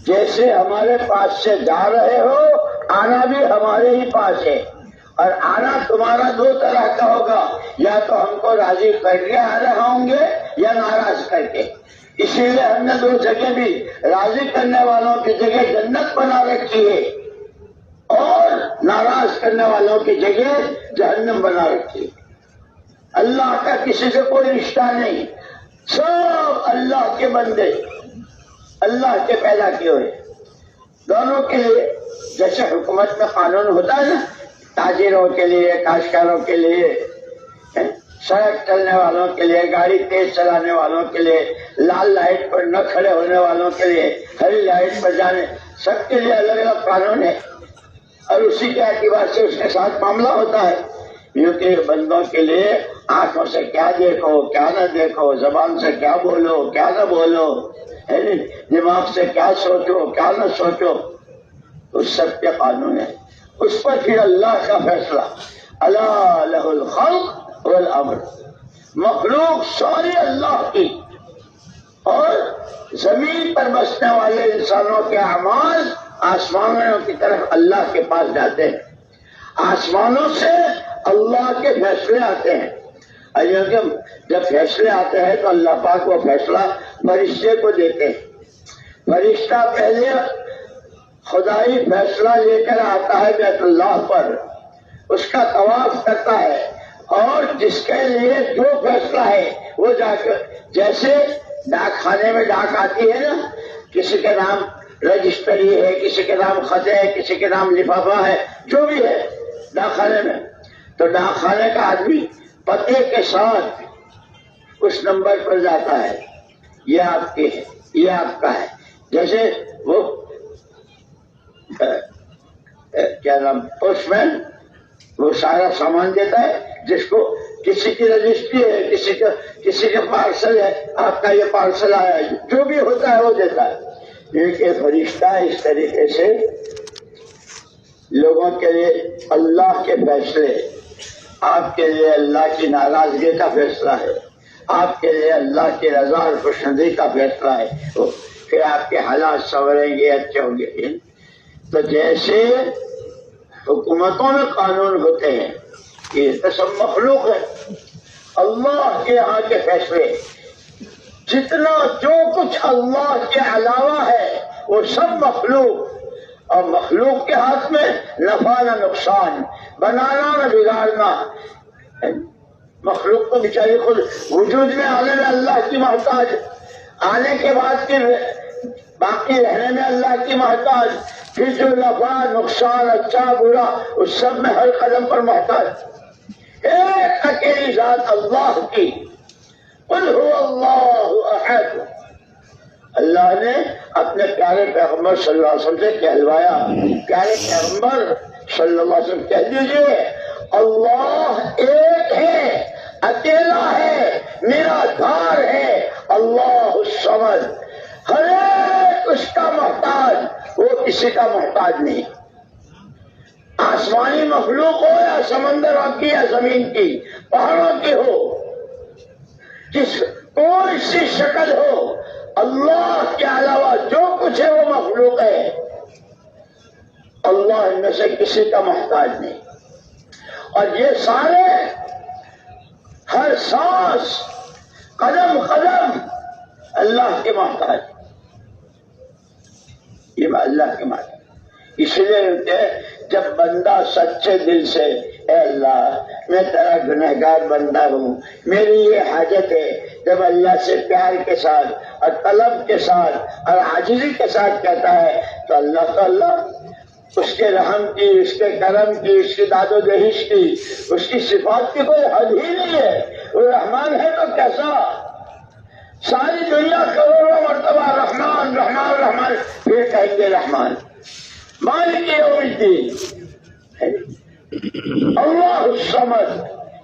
جیسے ہمارے پاس سے جا رہے ہو، آنا بھی ہمارے ہی پاس ہے، اور آنا تمہارا دو طرح کا ہوگا، یا تو ہم کو راضی کر کے آ رہے ہوں گے یا ناراض کر کے۔ اسی لیے ہم نے دو جگہ بھی راضی کرنے والوں کی جگہ جنت بنا رکھی ہے اور ناراض کرنے والوں کی جگہ جہنم بنا رکھی ہے۔ اللہ کا کسی سے کوئی رشتہ نہیں، سب اللہ کے بندے، اللہ کے پیدا کیے ہوئے، دونوں کے لیے۔ جیسے حکومت میں قانون ہوتا ہے نا، تاجروں کے لیے، کاشتکاروں کے لیے، سڑک چلنے والوں کے لیے، گاڑی تیز چلانے والوں کے لیے، لال لائٹ پر نہ کھڑے ہونے والوں کے لیے، ہری لائٹ پر جانے، سب کے لیے الگ الگ قانون ہے، اور اسی کے اعتبار سے اس کے ساتھ معاملہ ہوتا ہے۔ کیونکہ بندوں کے لیے آنکھوں سے کیا دیکھو، کیا نہ دیکھو، زبان سے کیا بولو، کیا نہ بولو، دماغ سے کیا سوچو، کیا نہ سوچو، اس سب کے قانون ہے۔ اس پر پھر اللہ کا فیصلہ، الا لہ الخلق والامر، مخلوق ساری اللہ کی، اور زمین پر بسنے والے انسانوں کے اعمال آسمانوں کی طرف اللہ کے پاس جاتے ہیں، آسمانوں سے اللہ کے فیصلے آتے ہیں، اور جب فیصلے آتے ہیں تو اللہ پاک وہ فیصلہ فرشتے کو دیتے ہیں۔ فرشتہ پہلے خدائی فیصلہ لے کر آتا ہے بیت اللہ پر، اس کا طواف کرتا ہے، اور جس کے لیے جو فیصلہ ہے وہ جا کر، جیسے ڈاک خانے میں ڈاک آتی ہے نا، کسی کے نام رجسٹری ہے، کسی کے نام خط ہے، کسی کے نام لفافہ ہے، جو بھی ہے ڈاک خانے میں، تو ڈاک خانے کا آدمی پتے کے ساتھ اس نمبر پر جاتا ہے، یہ آپ کے ہے، یہ آپ کا ہے۔ جیسے وہ کیا نام، پوسٹ مین، وہ سارا سامان دیتا ہے، جس کو کسی کی رجسٹری ہے، کسی کے پارسل ہے، آپ کا یہ پارسل آیا ہے، جو بھی ہوتا ہے وہ دیتا ہے۔ کیونکہ فرشتہ اس طریقے سے لوگوں کے لیے اللہ کے فیصلے، آپ کے لیے اللہ کی ناراضگی کا فیصلہ ہے، آپ کے لیے اللہ کی رضا اور خوشنودی کا فیصلہ ہے، پھر آپ کے حالات سنوریں گے، اچھے ہوں گے۔ تو جیسے حکومتوں میں قانون ہوتے ہیں، یہ تو سب مخلوق ہے، اللہ کے یہاں کے فیصلے، جتنا جو کچھ اللہ کے علاوہ ہے وہ سب مخلوق، اور مخلوق کے ہاتھ میں نفع نہ نقصان، بنانا نہ بگاڑنا۔ مخلوق تو بیچاری خود وجود میں آنے میں اللہ کی محتاج، آنے کے بعد پھر باقی رہنے میں اللہ کی محتاج، پھر جو نفع نقصان اچھا برا اس سب میں ہر قدم پر محتاج۔ ایک اکیلی ذات اللہ کی، قل هو اللہ احد۔ اللہ نے اپنے پیارے پیغمبر صلی اللہ علیہ وسلم سے کہلوایا، پیارے پیغمبر صلی اللہ علیہ وسلم کہہ دیجئے اللہ ایک ہے، اکیلا ہے، میرا دھار ہے، اللہ الصمد، ہر ایک اس کا محتاج، وہ کسی کا محتاج نہیں۔ آسمانی مخلوق ہو یا سمندروں کی یا زمین کی، پہاڑوں کی ہو، جس کوئی سی شکل ہو، اللہ کے علاوہ جو کچھ ہے وہ مخلوق ہے، اللہ ان میں سے کسی کا محتاج نہیں۔ اور یہ سارے ہر سانس قدم قدم اللہ کے محتاج، یہ اللہ کے محتاج۔ اس لیے جب بندہ سچے دل سے اے اللہ میں تیرا گنہگار بندہ ہوں، میری یہ حاجت ہے، جب اللہ سے پیار کے ساتھ اور طلب کے ساتھ اور عاجزی کے ساتھ کہتا ہے تو اللہ اس کے رحم کی، اس کے کرم کی، اس کی داد و دہش کی، اس کی صفات کی کوئی حد ہی نہیں ہے۔ وہ رحمان ہے تو کیسا، ساری دنیا کروڑوں مرتبہ رحمان رحمان رحمان، پھر کہیں گے رحمان مالک یوم الدین، اللہ الصمد،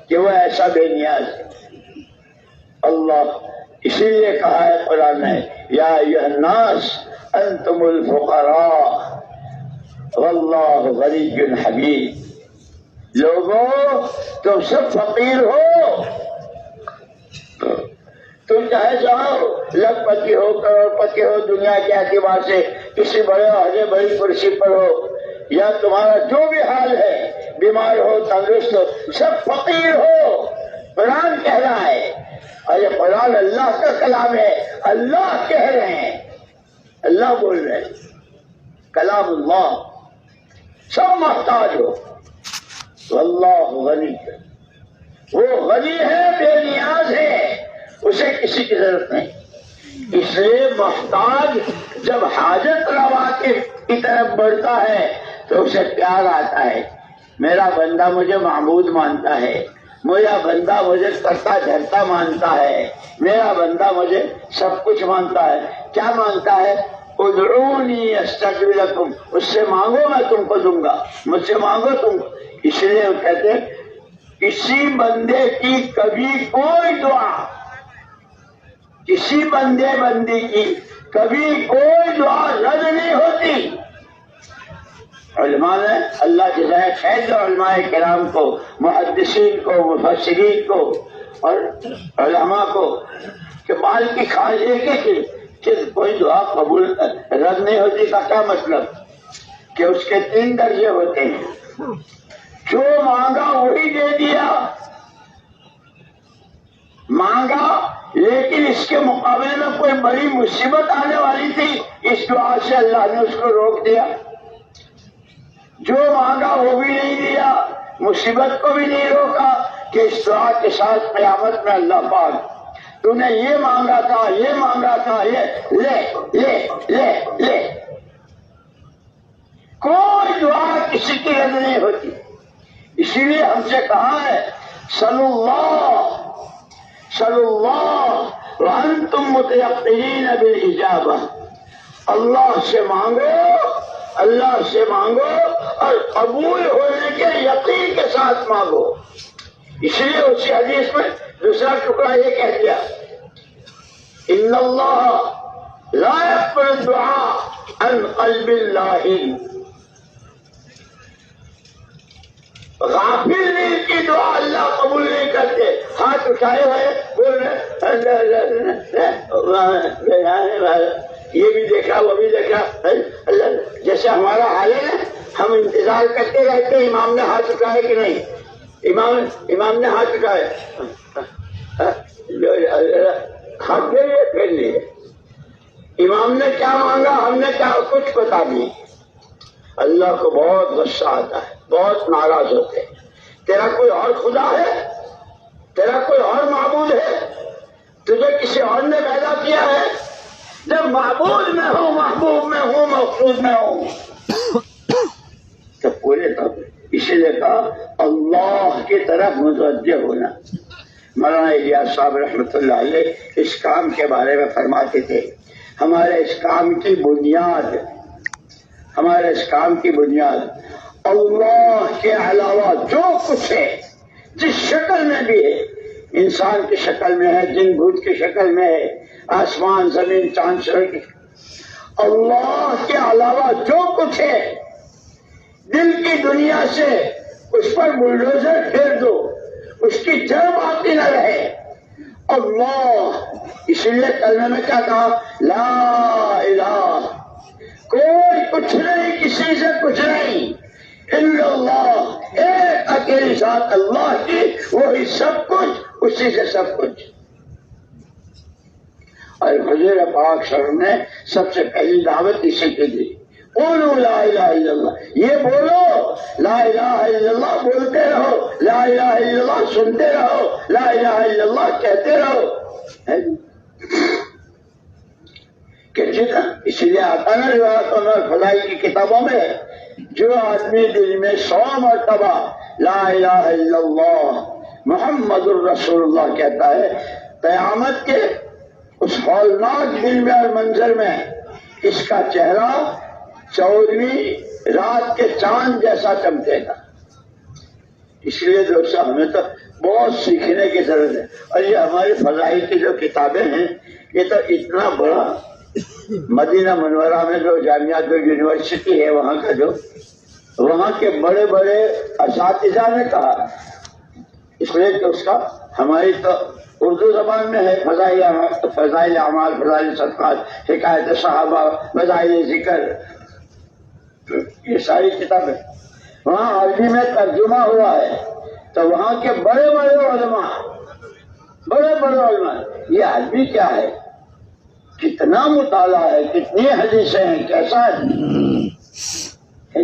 کہ وہ ایسا بے نیاز ہے اللہ۔ اسی لیے کہا ہے قرآن میں یا ایھا الناس انتم الفقراء واللہ غنی حمید، لوگوں تم سب فقیر ہو، تم چاہے چاہو لکھ پتی ہو، کروڑ پتی ہو، دنیا کے اعتبار سے کسی بڑے عہدے بڑی کرسی پر ہو، یا تمہارا جو بھی حال ہے، بیمار ہو تندرست ہو، سب فقیر ہو، قرآن کہہ رہا ہے۔ اور یہ قرآن اللہ کا کلام ہے، اللہ کہہ رہے ہیں، اللہ بول رہے ہیں، کلام اللہ، سب محتاج ہو، واللہ غنی، وہ غنی ہے، بے نیاز ہے، اسے کسی کی ضرورت نہیں۔ اس لیے محتاج جب حاجت روا کی طرف بڑھتا ہے تو اسے پیار آتا ہے، میرا بندہ مجھے معبود مانتا ہے، میرا بندہ مجھے کرتا دھرتا مانتا ہے، میرا بندہ مجھے سب کچھ مانتا ہے۔ کیا مانتا ہے؟ ادعونی استجب لکم، اس سے مانگو میں تم کو دوں گا، مجھ سے مانگو تم کو۔ اس لیے وہ کہتے ہیں کسی بندے کی کبھی کوئی دعا، کسی بندے بندی کی کبھی کوئی دعا رد نہیں ہوتی۔ علماء نے اللہ جزائے خیر دو علماء کرام کو، محدثین کو، مفسرین کو اور علماء کو، کہ مال کی خواہش کہ کوئی دعا قبول رد نہیں ہوتی کا کیا مطلب؟ کہ اس کے 3 درجے ہوتے ہیں، جو مانگا وہی دے دیا، مانگا لیکن اس کے مقابلے میں کوئی بڑی مصیبت آنے والی تھی، اس دعا سے اللہ نے اس کو روک دیا۔ جو مانگا وہ بھی نہیں دیا، مصیبت کو بھی نہیں روکا، کہ اس دعا کے ساتھ قیامت میں اللہ پاک تو نے یہ مانگا تھا، یہ مانگا تھا، یہ لے لے لے لے۔ کوئی دعا کسی کی رد نہیں ہوتی۔ اسی لیے ہم سے کہا ہے صلی اللہ وانتم متیقنین بالاجابہ، اللہ سے مانگو، اللہ سے مانگو اور قبول ہونے کے یقین کے ساتھ مانگو۔ اس لیے اسی حدیث میں دوسرا ٹکڑا یہ کہہ دیا ان اللہ لا يقبل الدعاء عن قلب لاہن، غافل دل کی دعا اللہ قبول نہیں کرتے. ہاتھ اٹھائے ہوئے بول رہے یہ بھی دیکھا وہ بھی دیکھا. جیسے ہمارا حال ہے نا, ہم انتظار کرتے رہتے امام نے ہاتھ اٹھائے کہ نہیں. امام نے ہاتھ اٹھائے, ہاتھ دے لیے پھر لیے. امام نے کیا مانگا, ہم نے کیا, کچھ بتا نہیں. اللہ کو بہت غصہ آتا ہے, بہت ناراض ہوتے ہیں. تیرا کوئی اور خدا ہے, تیرا کوئی اور معبود ہے, تجھے کسی اور نے پیدا کیا ہے؟ جب معبود میں ہوں, محبوب میں ہوں, مقصود میں ہوں, تو پورے طور اسی لیے کہا اللہ کی طرف متوجہ ہونا. مولانا الیاس صاحب رحمۃ اللہ علیہ اس کام کے بارے میں فرماتے تھے, ہمارے اس کام کی بنیاد, ہمارے اس کام کی بنیاد اللہ کے علاوہ جو کچھ ہے, جس شکل میں بھی ہے, انسان کی شکل میں ہے, جن بھوت کی شکل میں ہے, آسمان زمین چاند سورج, اللہ کے علاوہ جو کچھ ہے دل کی دنیا سے اس پر بلڈوزر پھیر دو, اس کی جڑ باقی نہ رہے. اللہ, اسی لیے کلمے میں کیا کہا, لا الہ, کوئی کچھ نہیں, کسی سے کچھ نہیں, الا اللہ, ایک اکیلی ذات اللہ کی, وہی سب کچھ, اسی سے سب کچھ. اور حضور پاک صلی اللہ علیہ وسلم نے سب سے پہلی دعوت اسی کی دی, قولوا لا الہ الا اللہ, یہ بولو لا الہ الا اللہ, بولتے رہو لا الہ الا اللہ, سنتے رہو لا الہ الا اللہ, کہتے رہو. کہ جتنا اس لیے آتا نا روایتوں میں اور خدائی کی کتابوں میں, جو آدمی دل میں 100 مرتبہ لا الہ الا اللہ محمد الرسول اللہ کہتا ہے, قیامت کے اس ہولناک دن میں اور منظر میں اس کا چہرہ 14ویں رات کے چاند جیسا چمکے گا. اس لیے دوستو ہمیں تو بہت سیکھنے کی ضرورت ہے. اور یہ ہماری فضائی کی جو کتابیں ہیں, یہ تو اتنا بڑا مدینہ منورہ میں جو جامعہ جو یونیورسٹی ہے, وہاں کا جو وہاں کے بڑے بڑے اساتذہ نے کہا, اس لیے کہ اس کا ہماری تو اردو زبان میں ہے, فضائل اعمال, فضائل صدقات, حکایت صحابہ, فضائل ذکر, یہ ساری کتابیں وہاں عربی میں ترجمہ ہوا ہے. تو وہاں کے بڑے بڑے علماء, یہ عربی کیا ہے, کتنا مطالعہ ہے, کتنی حدیثیں ہیں, کیسا ہے.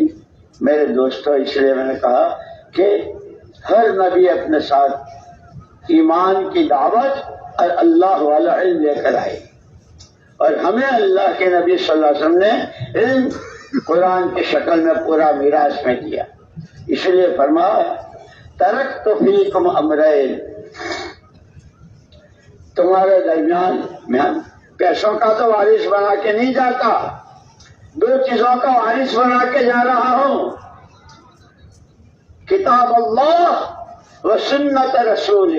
میرے دوستو, اس لیے میں نے کہا کہ ہر نبی اپنے ساتھ ایمان کی دعوت اور اللہ والا علم لے کر آئے, اور ہمیں اللہ کے نبی صلی اللہ علیہ وسلم نے علم قرآن کی شکل میں پورا میراث میں دیا. اس لیے فرمایا ترکت فیکم امرین, تمہارے درمیان میں پیسوں کا تو وارث بنا کے نہیں جاتا, 2 چیزوں کا وارث بنا کے جا رہا ہوں, کتاب اللہ و سنت رسول.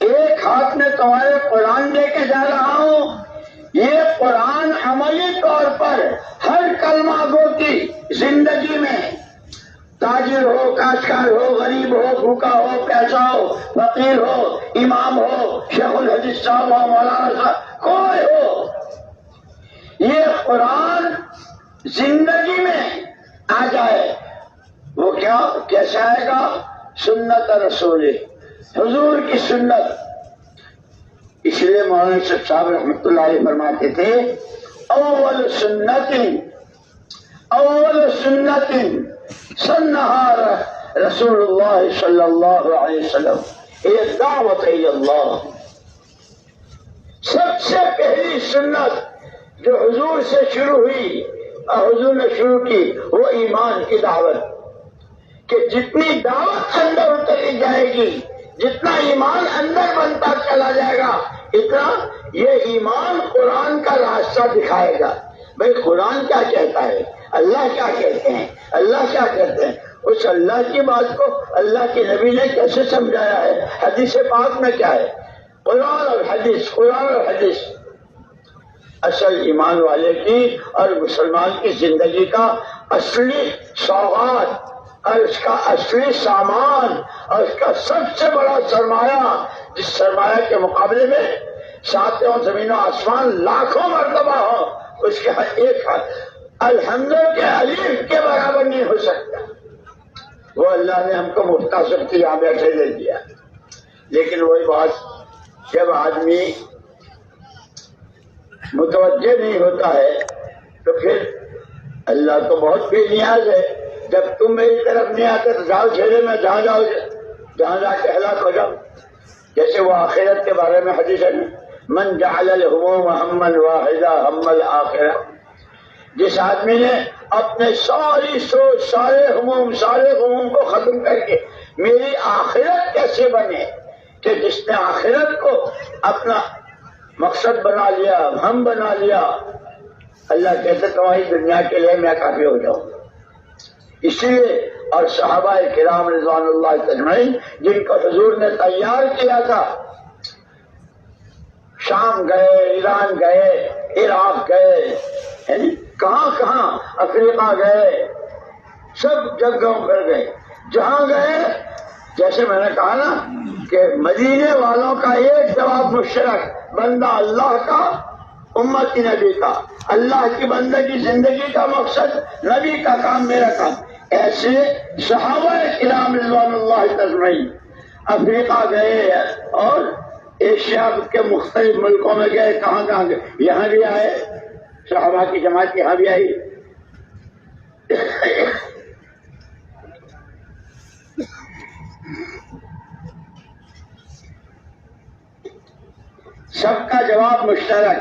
ایک ہاتھ میں تمہارے قرآن لے کے جا رہا ہوں, یہ قرآن عملی طور پر ہر کلمہ گو کی زندگی میں, تاجر ہو, کاشتکار ہو, غریب ہو, بھوکا ہو, پیسہ ہو, فقیر ہو, امام ہو, شیخ الحدیث صاحب ہو, مولانا صاحب, کوئی ہو, یہ قرآن زندگی میں آ جائے. وہ کیا کیسے آئے گا, سنت رسول, حضور کی سنت. اس لیے مولانا صاحب رحمۃ اللہ علیہ فرماتے تھے, اول سنت سنہا رسول اللہ صلی اللہ علیہ وسلم یہ دعوت اللہ. سب سے پہلی سنت جو حضور سے شروع ہوئی اور حضور نے شروع کی, وہ ایمان کی دعوت. کہ جتنی دعوت اندر اتری جائے گی, جتنا ایمان اندر بنتا چلا جائے گا, اتنا یہ ایمان قرآن کا راستہ دکھائے گا. بھئی قرآن کیا کہتا ہے, اللہ کیا کہتے ہیں, اللہ کیا کرتے ہیں, اس اللہ کی بات کو اللہ کے نبی نے کیسے سمجھایا ہے, حدیث پاک میں کیا ہے, قرآن اور حدیث, قرآن اور حدیث. اصل ایمان والے کی اور مسلمان کی زندگی کا اصلی سوغات اور اس کا اصلی سامان اور اس کا سب سے بڑا سرمایہ، جس سرمایہ کے مقابلے میں ساتوں زمین و آسمان لاکھوں مرتبہ ہو، اس کے ایک الحمد کے الف کے برابر نہیں ہو سکتا، وہ اللہ نے ہم کو مختصر کی یہاں بیٹھے دے دیا۔ لیکن وہی بات، جب آدمی متوجہ نہیں ہوتا ہے تو پھر اللہ تو بہت بے نیاز ہے، جب تم میری طرف نہیں آتے تو جاؤ جھیلے میں، جہاں جاؤ جہاں جا کے ہلاک ہو جاؤ۔ جیسے وہ آخرت کے بارے میں حدیث ہے، من جعل الہموم ہما واحدا ہم الآخرہ، جس آدمی نے اپنے ساری سوچ، سارے غموم کو ختم کر کے میری آخرت کیسے بنے، کہ جس نے آخرت کو اپنا مقصد بنا لیا، ہم بنا لیا، اللہ کہتے تمہاری دنیا کے لیے میں کافی ہو جاؤں۔ اس لیے اور صحابہ کرام رضوان اللہ اجمعین جن کو حضور نے تیار کیا تھا، شام گئے، ایران گئے، عراق گئے، کہاں کہاں، افریقہ گئے، سب جگہوں پر گئے، جہاں گئے جیسے میں نے کہا نا کہ مدینے والوں کا ایک جواب مشترک، بندہ اللہ کا، امتی نبی کا، اللہ کی بندگی زندگی کا مقصد، نبی کا کام میرا کام۔ ایسے صحابہ کرام رضوان اللہ اجمعین افریقہ گئے اور ایشیا کے مختلف ملکوں میں گئے، کہاں کہاں گئے، یہاں بھی آئے، صحابہ کی جماعت یہاں بھی آئی۔ سب کا جواب مشترک،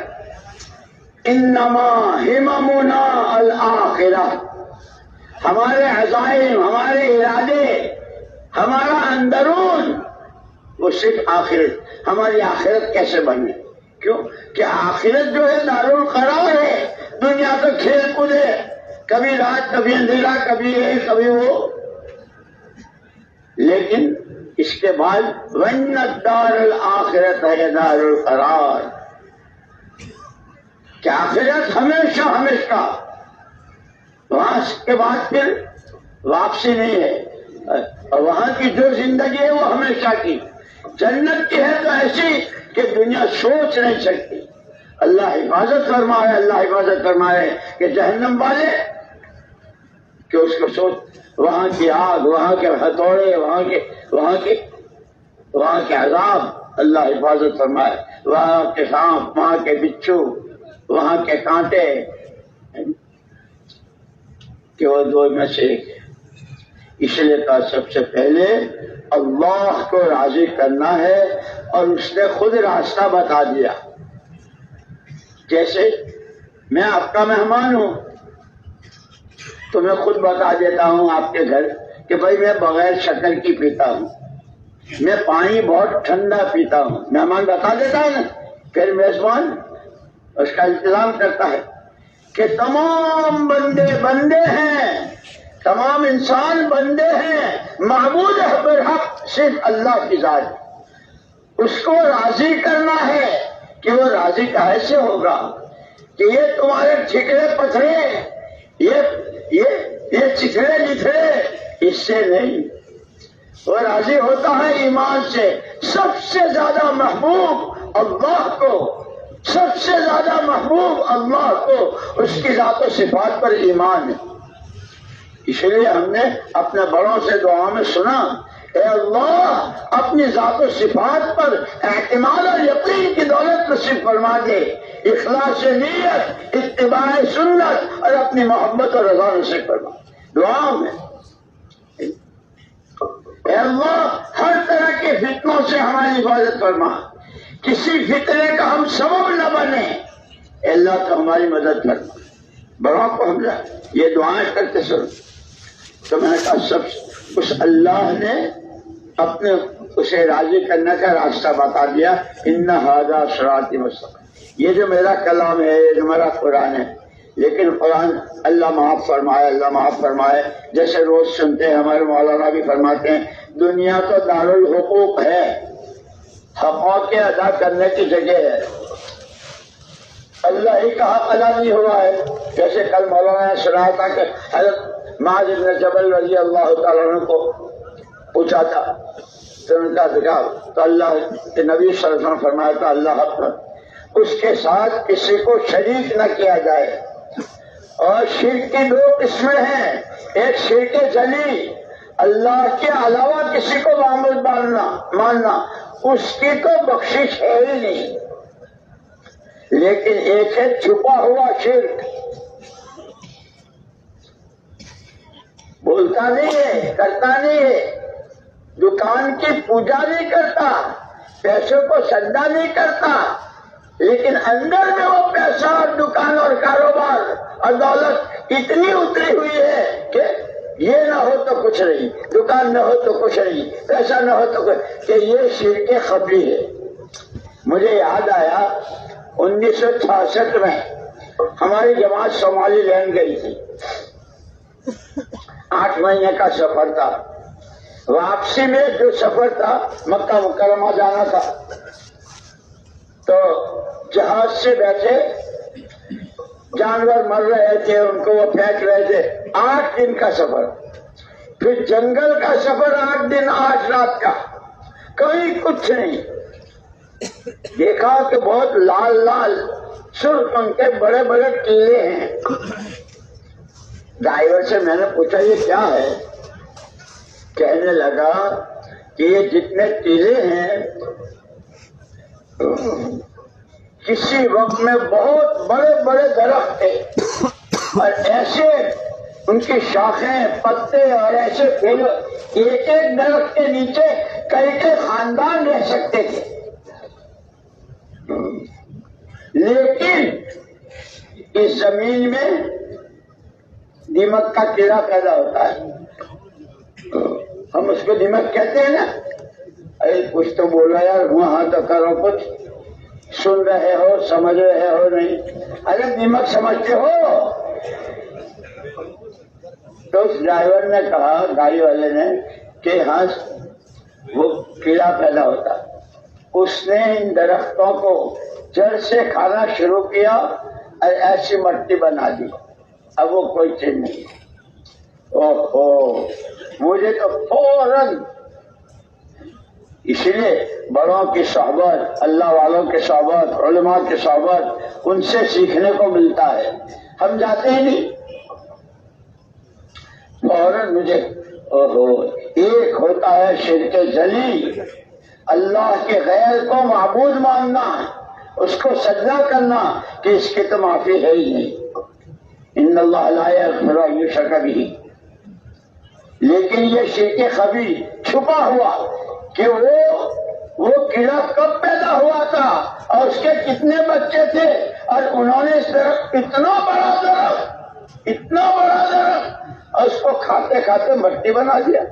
انما ہممنا الآخرہ، ہمارے عزائم، ہمارے ارادے، ہمارا اندرون وہ صرف آخرت، ہماری آخرت کیسے بنے، کیوں کہ آخرت جو ہے دارالقرار ہے، دنیا تو کھیل کود ہے، کبھی رات کبھی اندھیرا، کبھی یہ کبھی وہ، لیکن اس کے بعد وَإِنَّ الدَّارَ الْآخِرَةَ هِيَ دَارُ الْقَرَارِ، کہ آخرت ہمیشہ ہمیشہ، وہاں کے بعد پھر واپسی نہیں ہے، اور وہاں کی جو زندگی ہے وہ ہمیشہ کی، جنت کی ہے تو ایسی کہ دنیا سوچ نہیں سکتی۔ اللہ حفاظت فرمائے، اللہ حفاظت فرمائے کہ جہنم والے کہ اس کو سوچ، وہاں کی آگ، وہاں کے ہتھوڑے، وہاں کے عذاب، اللہ حفاظت فرمائے، وہاں کے سانپ، وہاں کے بچھو، وہاں کے کانٹے، کہ وہ دو میں سے ایک ہے۔ اس لیے کہا سب سے پہلے اللہ کو راضی کرنا ہے، اور اس نے خود راستہ بتا دیا۔ جیسے میں آپ کا مہمان ہوں تو میں خود بتا دیتا ہوں آپ کے گھر کہ بھائی میں بغیر شکر کی پیتا ہوں، میں پانی بہت ٹھنڈا پیتا ہوں، مہمان بتا دیتا ہے نا، پھر میزبان اس کا انتظام کرتا ہے کہ تمام بندے بندے ہیں، تمام انسان بندے ہیں، معبود برحق صرف اللہ کی ذات، اس کو راضی کرنا ہے کہ وہ راضی کیسے ہوگا کہ یہ تمہارے ٹھکرے پتھرے، یہ چکھڑے لکھڑے، اس سے نہیں، وہ راضی ہوتا ہے ایمان سے۔ سب سے زیادہ محبوب اللہ کو، سب سے زیادہ محبوب اللہ کو اس کی ذات و صفات پر ایمان ہے۔ اس لیے ہم نے اپنے بڑوں سے دعا میں سنا، اے اللہ اپنی ذات و صفات پر اعتماد اور یقین کی دولت نصیب فرما دے، اخلاص نیت، اتباع سنت اور اپنی محبت اور رضا نصیب فرما۔ دعا میں اے اللہ ہر طرح کے فتنوں سے ہماری حفاظت فرما، کسی فتنے کا ہم سبب نہ بنے، اے اللہ تو ہماری مدد فرما۔ بڑوں کو ہم یہ دعائیں کرتے سن، تو میں نے کہا سب اس اللہ نے اپنے اسے راضی کرنے کا راستہ بتا دیا، ان ھذا صراطی مستقیم، یہ جو میرا کلام ہے، یہ جو میرا قرآن ہے، لیکن قرآن اللہ معاف فرمائے، اللہ معاف فرمائے، جیسے روز سنتے ہیں ہمارے مولانا بھی فرماتے ہیں، دنیا تو دارالحقوق ہے، حقوق کے ادا کرنے کی جگہ ہے، اللہ ہی کا حق ادا نہیں ہوا ہے۔ جیسے کل مولانا نے سنا تھا کہ حضرت معاذ بن جبل رضی اللہ تعالیٰ عنہ کو پوچھا تھا تو ان کا ذکر تو اللہ کے نبی صلی اللہ علیہ وسلم فرمایا تھا اللہ اس کے ساتھ کسی کو شریک نہ کیا جائے. اور شرک کی دو قسمیں ہیں. ایک شرک جلی، اللہ کے علاوہ کسی کو معبود ماننا، اس کی تو بخشش ہے ہی نہیں. لیکن ایک ہے چھپا ہوا شرک، بولتا نہیں ہے، کرتا نہیں ہے، دکان کی پوجا نہیں کرتا، پیسوں کو سجدہ نہیں کرتا، لیکن اندر میں وہ پیسہ اور دکان اور کاروبار اور دولت اتنی اتری ہوئی ہے کہ یہ نہ ہو تو کچھ نہیں، دکان نہ ہو تو کچھ نہیں، پیسہ نہ ہو تو کچھ، کہ یہ شرک خفی ہے. مجھے یاد آیا 1966 میں ہماری جماعت صومالی لینڈ گئی تھی. 8 مہینے کا سفر تھا. واپسی میں جو سفر تھا مکہ مکرمہ جانا تھا، تو جہاز سے بیٹھے جانور مر رہے تھے، ان کو وہ پھینک رہے تھے. 8 دن کا سفر، پھر جنگل کا سفر 8 دن 8 رات کا، کہیں کچھ نہیں. دیکھا کہ بہت لال لال سرخ ان کے بڑے بڑے ٹیلے ہیں. ڈرائیور سے میں نے پوچھا یہ کیا ہے؟ کہنے لگا کہ یہ جتنے ٹیلے ہیں کسی وقت میں بہت بڑے بڑے درخت تھے، اور ایسے ان کی شاخیں پتے اور ایسے پھول، ایک ایک درخت کے نیچے کئی کئی خاندان رہ سکتے تھے. لیکن اس زمین میں دیمک کا کیڑا پیدا ہوتا ہے. ہم اس کو دیمک کہتے ہیں نا. ارے کچھ تو بولو یار، وہاں تو کرو، کچھ سن رہے ہو، سمجھ رہے ہو نہیں؟ ارے دیمک سمجھتے ہو؟ تو اس ڈرائیور نے کہا، گاڑی والے نے، کہ ہاں وہ کیڑا پیدا ہوتا. اس نے ان درختوں کو جڑ سے کھانا شروع کیا اور ایسی مٹی بنا دی. اب وہ کوئی چیز نہیں. اوہو، مجھے تو فوراً، اسی لیے بڑوں کی صحبت، اللہ والوں کی صحبت، علماء کی صحبت، ان سے سیکھنے کو ملتا ہے. ہم جاتے ہی نہیں. فوراً مجھے اوہو، ایک ہوتا ہے شرک جلی، اللہ کے غیر کو معبود ماننا، اس کو سجدہ کرنا کہ اس کی تو معافی ہے ہی نہیں. ان اللہ لا یغفر ان یشرک بہ. لیکن یہ شرک خفی چھپا ہوا کہ وہ کیڑا کب پیدا ہوا تھا اور اس کے کتنے بچے تھے، اور انہوں نے اس درخت، اتنا بڑا درخت، اور اس کو کھاتے کھاتے مٹی بنا دیا.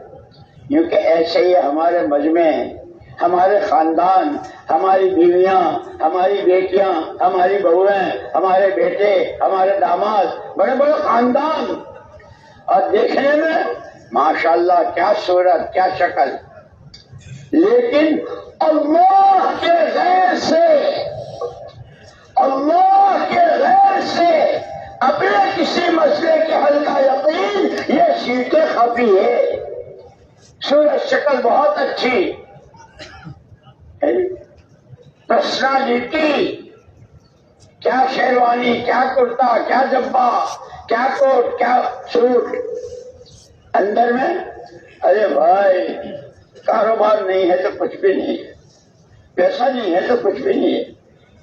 کیونکہ ایسے ہی ہمارے مجمع ہیں، ہمارے خاندان، ہماری بیویاں، ہماری بیٹیاں، ہماری بہویں، ہمارے بیٹے، ہمارے داماد، بڑے بڑے خاندان، اور دیکھنے میں ماشاءاللہ کیا صورت، کیا شکل. لیکن اللہ کے غیر سے اپنے کسی مسئلے کے حل کا یقین، یہ شرک خفی ہے. صورت شکل بہت اچھی، پرسنالٹی، کیا شیروانی، کیا کرتا، کیا جبا، کیا کوٹ، کیا سوٹ، اندر میں ارے بھائی کاروبار نہیں ہے تو کچھ بھی نہیں ہے، پیسہ نہیں ہے تو کچھ بھی نہیں ہے،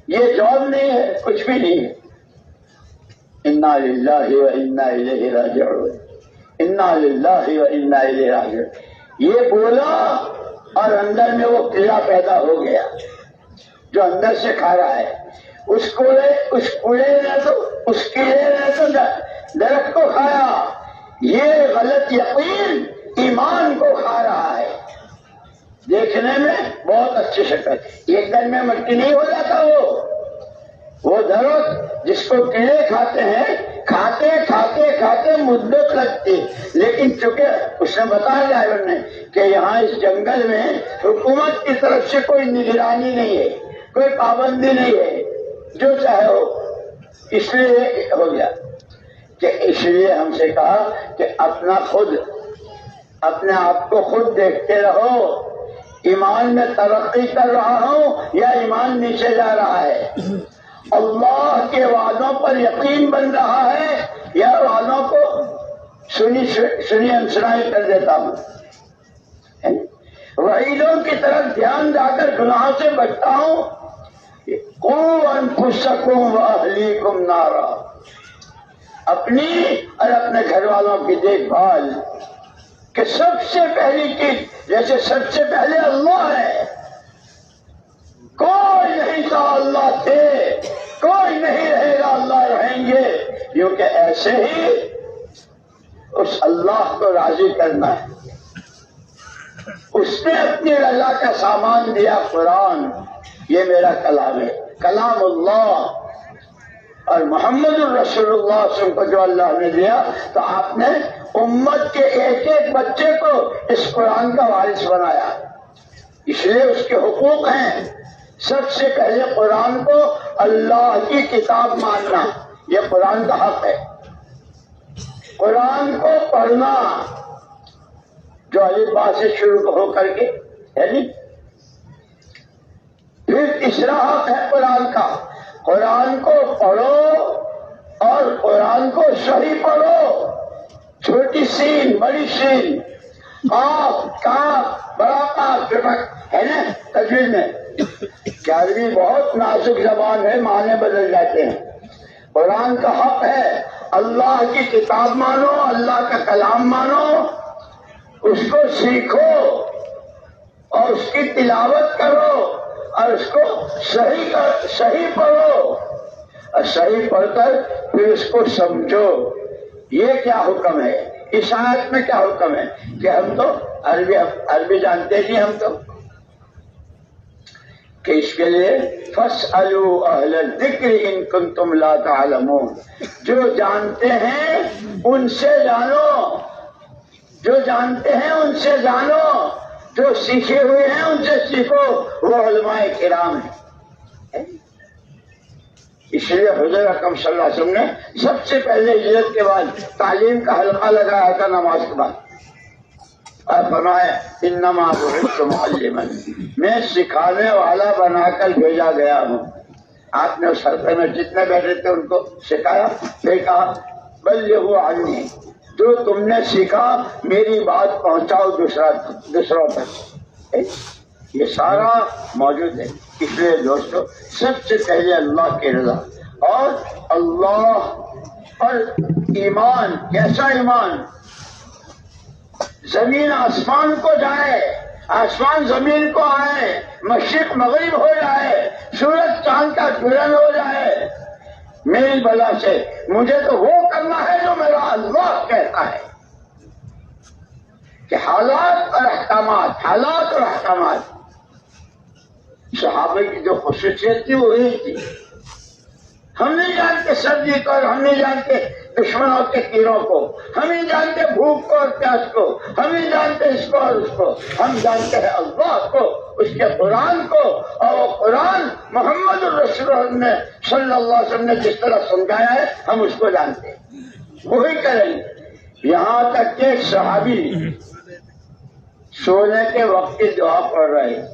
یہ جاب نہیں ہے، کچھ بھی نہیں ہے. انا للہ و انا الیہ راجعون، انا للہ و انا الیہ راجعون. یہ بولا اور اندر میں وہ کیڑا پیدا ہو گیا جو اندر سے کھا رہا ہے. اس کیڑے نے تو درخت کو کھایا. یہ غلط یقین ایمان کو کھا رہا ہے. دیکھنے میں بہت اچھی شکل، ایک دن میں مٹی نہیں ہو جاتا. وہ درخت جس کو کیڑے کھاتے ہیں، کھاتے کھاتے کھاتے مدت لگتی. لیکن چونکہ اس نے بتایا ڈرائیور نے کہ یہاں اس جنگل میں حکومت کی طرف سے کوئی نگرانی نہیں ہے، کوئی پابندی نہیں ہے، جو چاہے ہو، اس لیے ہو گیا. کہ اس لیے ہم سے کہا کہ اپنے آپ کو خود دیکھتے رہو، ایمان میں ترقی کر رہا ہوں یا ایمان نیچے جا رہا ہے، اللہ کے وعدوں پر یقین بن رہا ہے یا وعدوں کو سنی سنائی کر دیتا ہوں، وعیدوں کی طرف دھیان جا کر گناہوں سے بچتا ہوں، قوا انفسکم واہلیکم نارا، اپنی اور اپنے گھر والوں کی دیکھ بھال، کہ سب سے پہلی چیز جیسے سب سے پہلے اللہ ہے، کوئی نہیں تھا اللہ تھے، کوئی نہیں رہے گا اللہ رہیں گے، کیونکہ ایسے ہی اس اللہ کو راضی کرنا ہے۔ اس نے اپنی رضا کا سامان دیا قرآن، یہ میرا کلام ہے، کلام اللہ، اور محمد الرسول اللہ صلی اللہ علیہ وسلم کو جو اللہ نے دیا تو آپ نے امت کے ایک ایک بچے کو اس قرآن کا وارث بنایا، اس لیے اس کے حقوق ہیں۔ سب سے پہلے قرآن کو اللہ کی کتاب ماننا، یہ قرآن کا حق ہے، قرآن کو پڑھنا جو الف با سے شروع ہو کر کے ہے نہیں، پھر تیسرا حق ہے قرآن کا، قرآن کو پڑھو اور قرآن کو صحیح پڑھو، چھوٹی سین بڑی سین، قاف کاف بڑا قاف ہے نا تجوید میں، کہ عربی بہت نازک زبان ہے، معنی بدل جاتے ہیں۔ قرآن کا حق ہے اللہ کی کتاب مانو، اللہ کا کلام مانو، اس کو سیکھو اور اس کی تلاوت کرو اور اس کو صحیح پڑھو، اور صحیح پڑھ کر پھر اس کو سمجھو۔ یہ کیا حکم ہے، اس آیت میں کیا حکم ہے کہ ہم تو عربی جانتے نہیں، ہم تو کہ اس کے لیے فَاسْأَلُوا أَهْلَ الذِّكْرِ إِن كُنتُمْ لَا تَعْلَمُونَ، جو جانتے ہیں ان سے جانو، جو جانتے ہیں ان سے جانو، جو سیکھے ہوئے ہیں ان سے سیکھو، وہ علماء کرام ہیں۔ اس لیے حضور اکرم صلی اللہ علیہ وسلم نے سب سے پہلے ہجرت کے بعد تعلیم کا حلقہ لگایا تھا نماز کے بعد، اور فرمایا انما بعثت معلما، میں سکھانے والا بنا کر بھیجا گیا ہوں۔ آپ نے اس حلقے میں جتنے بیٹھے تھے ان کو سکھایا، پھر کہا بلغوا عنی، جو تم نے سیکھا میری بات پہنچاؤ دوسروں تک، یہ سارا موجود ہے۔ اس لیے دوستو سب سے پہلے اللہ کی رضا اور اللہ پر ایمان، کیسا ایمان؟ زمین آسمان کو جائے، آسمان زمین کو آئے، مشرق مغرب ہو جائے، سورج چاند کا گرہن ہو جائے میری بلا سے، مجھے تو وہ کرنا ہے جو میرا اللہ کہتا ہے، کہ حالات اور احکامات صحابہ کی جو خصوصیت تھی وہ یہی تھی۔ ہم نہیں جانتے سردی کو، اور ہم نہیں جانتے دشمنوں کے تیروں کو، ہم نہیں جانتے بھوک کو اور پیاس کو، ہم نہیں جانتے اس کو اور اس کو، ہم جانتے ہیں اللہ کو، اس کے قرآن کو، اور وہ قرآن محمد الرسول اللہ نے صلی اللہ علیہ وسلم نے جس طرح سمجھایا ہے ہم اس کو جانتے ہیں، وہی کریں گے۔ یہاں تک کہ صحابی سونے کے وقت کی دعا پڑھ رہے ہیں،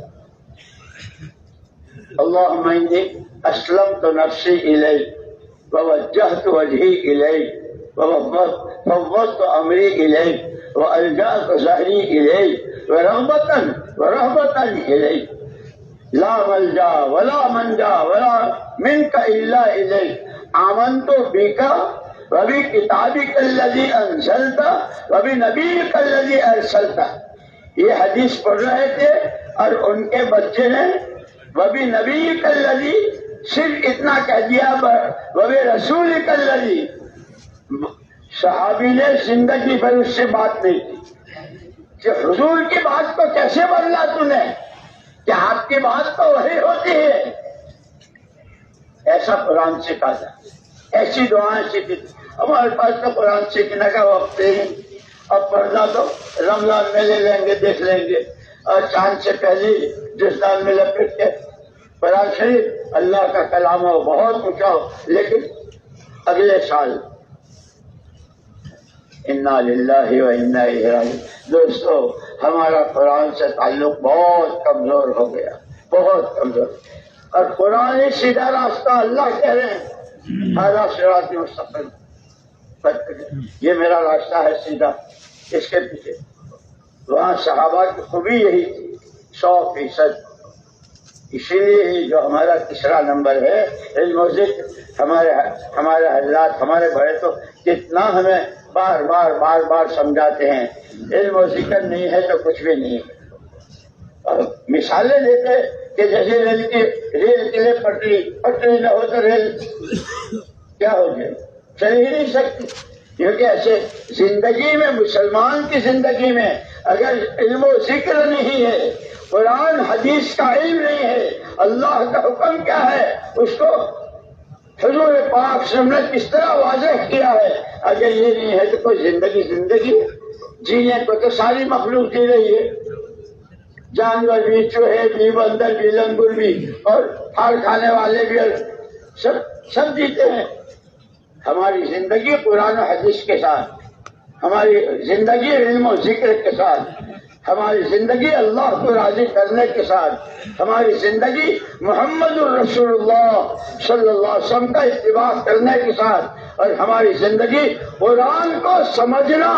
اللہم انی اسلمت نفسی الیک ووجہت وجہی الیک وفوضت امری الیک والجأت ظہری الیک ورغبتا الیک لا ملجا ولا منجا ولا منک الا الیک آمنت بک وبکتابک الذی انزلت وبنبیک الذی ارسلت۔ یہ حدیث پڑھ رہے تھے اور ان کے بچے نے وبی نبی کلذی صرف اتنا کہہ دیا، وبی رسول کلذی، صحابی نے زندگی بھر اس سے بات نہیں کی کہ حضور کی بات کو کیسے بدلا تو نے، کہ آپ کی بات تو وہی ہوتی ہے۔ ایسا قرآن سکھا تھا، ایسی دعائیں سیکھی۔ ہمارے پاس تو قرآن سیکھنے کا وقت نہیں، اب پڑھنا تو رمضان میں لے لیں گے، دیکھ لیں گے، اور چاند سے پہلے جسدان میں لپٹ کے قرآن شریف اللہ کا کلام ہو، بہت اونچا ہو، لیکن اگلے سال انا للہ و انا الیہ راجعون۔ دوستو، ہمارا قرآن سے تعلق بہت کمزور ہو گیا، بہت کمزور، اور قرآن ہی سیدھا راستہ، اللہ کہہ رہے ہیں ھذا صراط مستقیم، یہ میرا راستہ ہے سیدھا، اس کے پیچھے۔ وہاں صحابہ کی خوبی یہی تھی 100%۔ اسی لیے ہی جو ہمارا تیسرا نمبر ہے علم و ذکر، ہمارے حضرات، ہمارے بڑے تو کتنا ہمیں بار بار بار بار سمجھاتے ہیں، علم و ذکر نہیں ہے تو کچھ بھی نہیں ہے۔ اور مثالیں دیتے کہ جیسے ریل کے لیے پٹری نہ ہو تو ریل کیا ہو جائے، چل ہی نہیں سکتی۔ کیونکہ ایسے زندگی میں، مسلمان کی زندگی میں اگر علم و ذکر نہیں ہے، قرآن حدیث کا علم نہیں ہے، اللہ کا حکم کیا ہے اس کو حضور پاک صلی اللہ علیہ وسلم نے کس طرح واضح کیا ہے، اگر یہ نہیں ہے تو کوئی زندگی جینے کو تو ساری مخلوق جی رہی ہے، جانور بھی، چوہے بھی، بندر بھی، لنگور بھی، اور پھال کھانے والے بھی، اور سب جیتے ہیں۔ ہماری زندگی قرآن و حدیث کے ساتھ، ہماری زندگی علم و ذکر کے ساتھ، ہماری زندگی اللہ کو راضی کرنے کے ساتھ، ہماری زندگی محمد الرسول اللہ صلی اللہ علیہ وسلم کا اتباع کرنے کے ساتھ، اور ہماری زندگی قرآن کو سمجھنا۔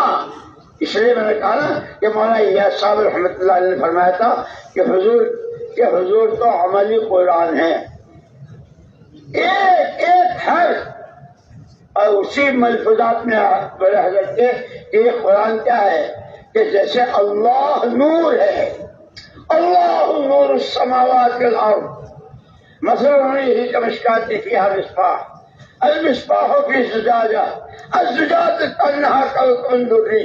اس لیے میں نے کہا نا کہ مولانا الیاس صاحب رحمۃ اللہ علیہ نے فرمایا تھا کہ حضور تو عملی قرآن ہے، ایک ایک حرف، اور اسی ملفوظات میں بڑے حضرت کے کہ یہ قرآن کیا ہے کہ جیسے اللہ نور ہے، اللہ نور السماوات والارض، مثل نوره كمشكاة فيها مصباح، المصباح في زجاجة، الزجاجة كأنها كوكب دري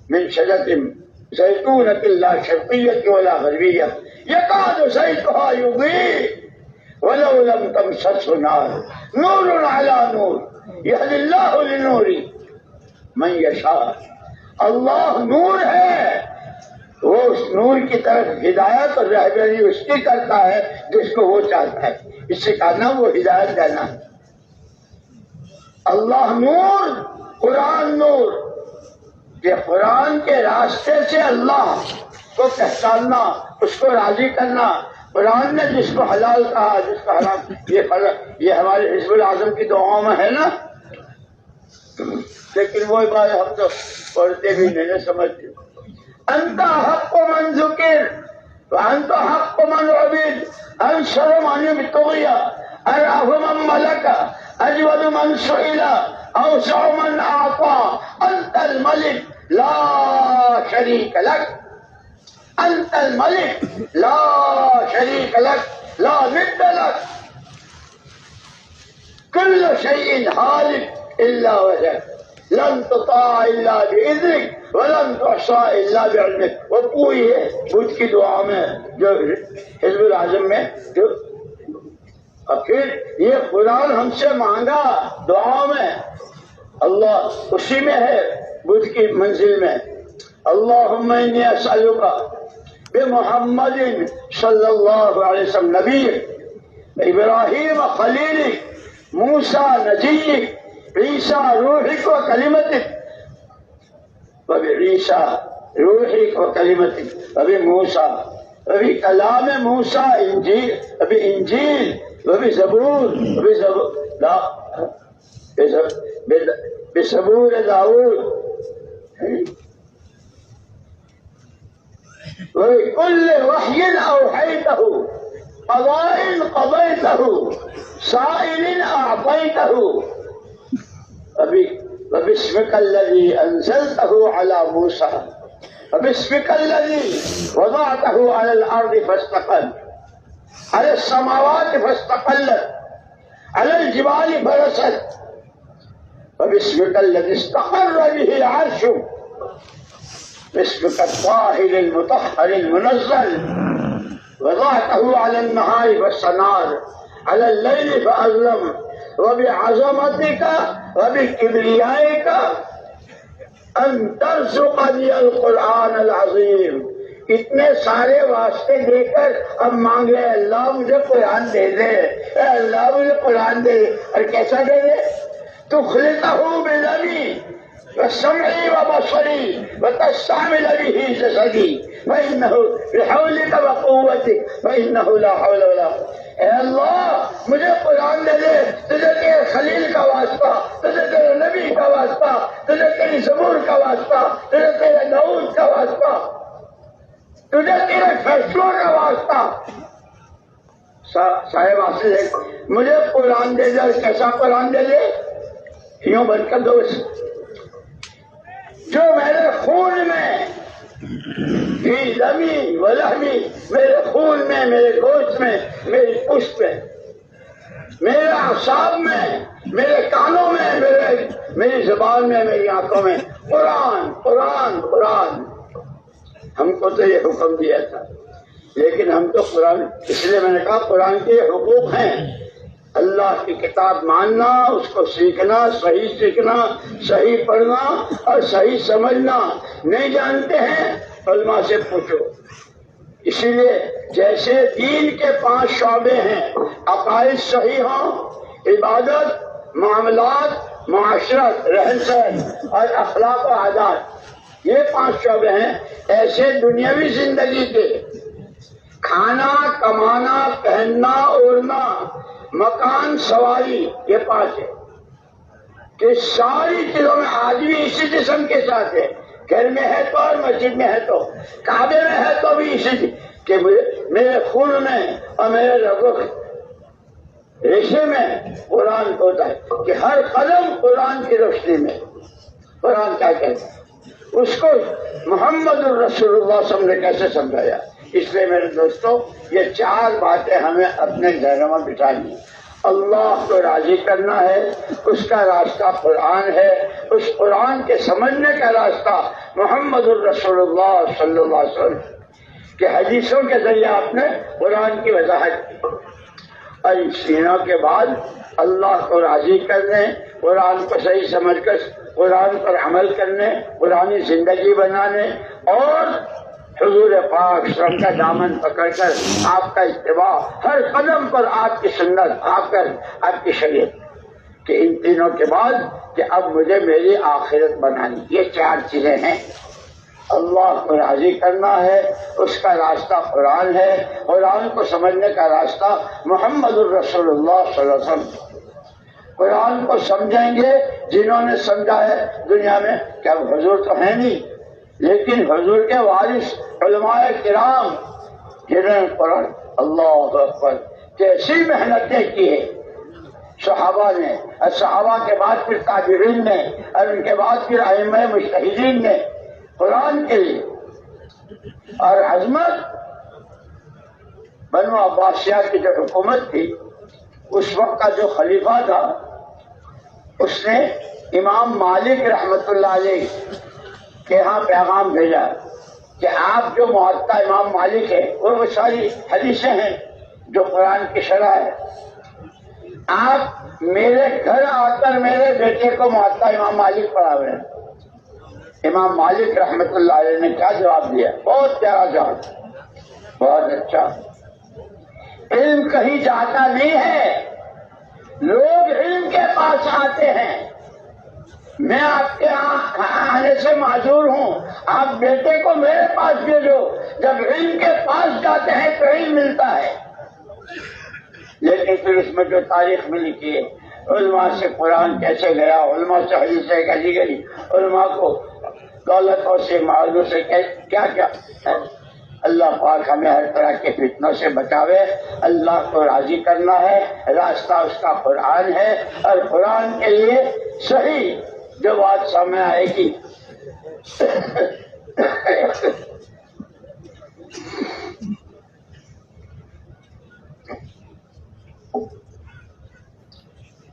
من شجرة زيتونة لا شرقية ولا غربية يكاد زيتها يضيء ولو لم تمسسه نار نور على نور يهدي الله لنوره من يشاء۔ اللہ نور ہے، وہ اس نور کی طرف ہدایت اور رہبری اس کی کرتا ہے جس کو وہ چاہتا ہے، اس سے کہنا وہ ہدایت دینا ہے۔ اللہ نور، قرآن نور، کہ قرآن کے راستے سے اللہ کو پہچاننا، اس کو راضی کرنا۔ قرآن نے جس کو حلال کہا، جس کو حرام، یہ ہمارے حزب الاعظم کی دعاؤں میں ہے نا، لیکن وہی بات ہم تو پڑھتے بھی نہیں سمجھتے۔ انت حق من ذکر وانت حق من عبد، انصر من ابتغی، ارحم من ملک، اجود من سئل، اوسع من اعطى، انت الملک لا شریک لک، انت الملک لا شریک لک لا ند لک، کل شیء ہالک الا وجهک، لن تطاع الا باذنک ولن تحصى الا بعلمک۔ وہ پوری ہے بدھ کی دعا میں جو حزب الاعظم میں جو، اور پھر یہ قرآن ہم سے مانگا دعا میں، اللہ اسی میں ہے بدھ کی منزل میں۔ اللہم انی اسألک بمحمد صلی اللہ علیہ وسلم نبیک، ابراہیم خلیلک، موسیٰ نجیک، عیسیٰ روحک و کلمتک، وبعیسیٰ روحک و کلمتک، وبموسیٰ، وبکلام موسیٰ انجیل، وبانجیل، وبزبور، بزبور داؤد، وبكل وحي أوحيته، قضاء قضيته، سائل أعطيته، وباسمك الذي أنزلته على موسى، وباسمك الذي وضعته على الأرض فاستقل، على السماوات فاستقلت، على الجبال فرست، وباسمك الذي استقر به عرشك، باسمك الطاهر المطهر المنزل، وضعته على النهار فاستنار، على الليل فأظلم، وبعظمتك وبكبريائك أن ترزقني القرآن العظيم۔ اتنے سارے واسطے دے کر اب مانگے اللہ مجھے قرآن دے دے، اے اللہ مجھے قرآن دے دے، اور کیسا دے دے؟ تخلقہ بالذی وسمعي وبصري وتستعمل به جسدي فإنه بحولك وقوتك فإنه لا حول ولا قوة. اے اللہ مجھے قرآن دے دے، تجھے تیرے خلیل کا واسطہ، تجھے تیرے نبی کا واسطہ، تجھے تیری زبور کا واسطہ، تجھے تیرے داؤد کا واسطہ، تجھے تیرے فیصلوں کا واسطہ. صاحب حاصل ہے مجھے قرآن دے دے. اور کیسا قرآن دے دے؟ یوں بن کر دوست جو میرے خون میں فی دمی و لحمی، میرے خون میں، میرے گوشت میں، میری پشت میں، میرے اعصاب میں، میرے کانوں میں، میری زبان میں، میری آنکھوں میں قرآن قرآن قرآن. ہم کو تو یہ حکم دیا تھا لیکن ہم تو قرآن، اس لیے میں نے کہا قرآن کے حقوق ہیں. اللہ کی کتاب ماننا، اس کو سیکھنا، صحیح پڑھنا اور صحیح سمجھنا. نہیں جانتے ہیں علماء سے پوچھو. اسی لیے جیسے دین کے 5 شعبے ہیں، عقائد صحیح ہوں، عبادت، معاملات، معاشرت، رہن سہن اور اخلاق و عادات، یہ 5 شعبے ہیں. ایسے دنیاوی زندگی کے کھانا، کمانا، پہننا، اوڑھنا، مکان، سواری، یہ 5 ہے کہ ساری چیزوں میں آدمی اسی جسم کے ساتھ ہے. گھر میں ہے تو اور مسجد میں ہے تو، کعبے میں ہے تو بھی اسی کہ میرے خون میں اور میرے رگوں ریشے میں قرآن ہوتا ہے کہ ہر قدم قرآن کی روشنی میں. قرآن کیا کہتا ہے اس کو محمد الرسول اللہ صلی اللہ علیہ وسلم نے کیسے سمجھایا. اس لیے میرے دوستوں یہ 4 باتیں ہمیں اپنے ذہنوں میں بٹھانی. اللہ کو راضی کرنا ہے، اس کا راستہ قرآن ہے، اس قرآن کے سمجھنے کا راستہ محمد الرسول اللہ صلی اللہ علیہ وسلم کہ حدیثوں کے ذریعے آپ نے قرآن کی وضاحت کی. اور ان تینوں کے بعد اللہ کو راضی کرنے، قرآن کو صحیح سمجھ کر قرآن پر عمل کرنے، قرآنی زندگی بنانے اور حضور پاک صلی اللہ علیہ وسلم کا دامن پکڑ کر آپ کا اتباع، ہر قدم پر آپ کی سنت، آپ کی شریعت. کہ ان تینوں کے بعد کہ اب مجھے میری آخرت بنانی. یہ 4 چیزیں ہیں. اللہ کو راضی کرنا ہے، اس کا راستہ قرآن ہے، قرآن کو سمجھنے کا راستہ محمد الرسول اللہ صلی اللہ علیہ وسلم. قرآن کو سمجھیں گے جنہوں نے سمجھا ہے دنیا میں. کیا حضور تو ہیں نہیں لیکن حضور کے وارث علماء کرام جنہوں نے قرآن، اللہ اکبر، کیسی محنتیں کی ہیں صحابہ نے، اور صحابہ کے بعد پھر تابعین نے، اور ان کے بعد پھر ائمہ مجتہدین نے قرآن کے لیے. اور عظمت بنو عباسیہ کی جو حکومت تھی اس وقت کا جو خلیفہ تھا اس نے امام مالک رحمۃ اللہ علیہ کے ہاں پیغام بھیجا کہ آپ جو معطا امام مالک ہے، وہ ساری حدیثیں ہیں جو قرآن کی شرح ہے، آپ میرے گھر آ کر میرے بیٹے کو معطا امام مالک پڑھا ہوئے. امام مالک رحمۃ اللہ علیہ نے کیا جواب دیا؟ بہت پیارا جواب، بہت اچھا. علم کہیں جاتا نہیں ہے، لوگ علم کے پاس آتے ہیں. میں آپ کے آنے سے معذور ہوں، آپ بیٹے کو میرے پاس بھیجو. جب علم کے پاس جاتے ہیں تو علم ملتا ہے. لیکن پھر اس میں جو تاریخ میں لکھی ہے، علماء سے قرآن کیسے گیا، علماء سے حدیثیں کیسی گئی، علماء کو غلطوں سے معذور سے کیا کیا. اللہ پاک ہمیں ہر طرح کے فتنوں سے بچاوے. اللہ کو راضی کرنا ہے، راستہ اس کا قرآن ہے، اور قرآن کے لیے صحیح جو بات سامنے آئے گی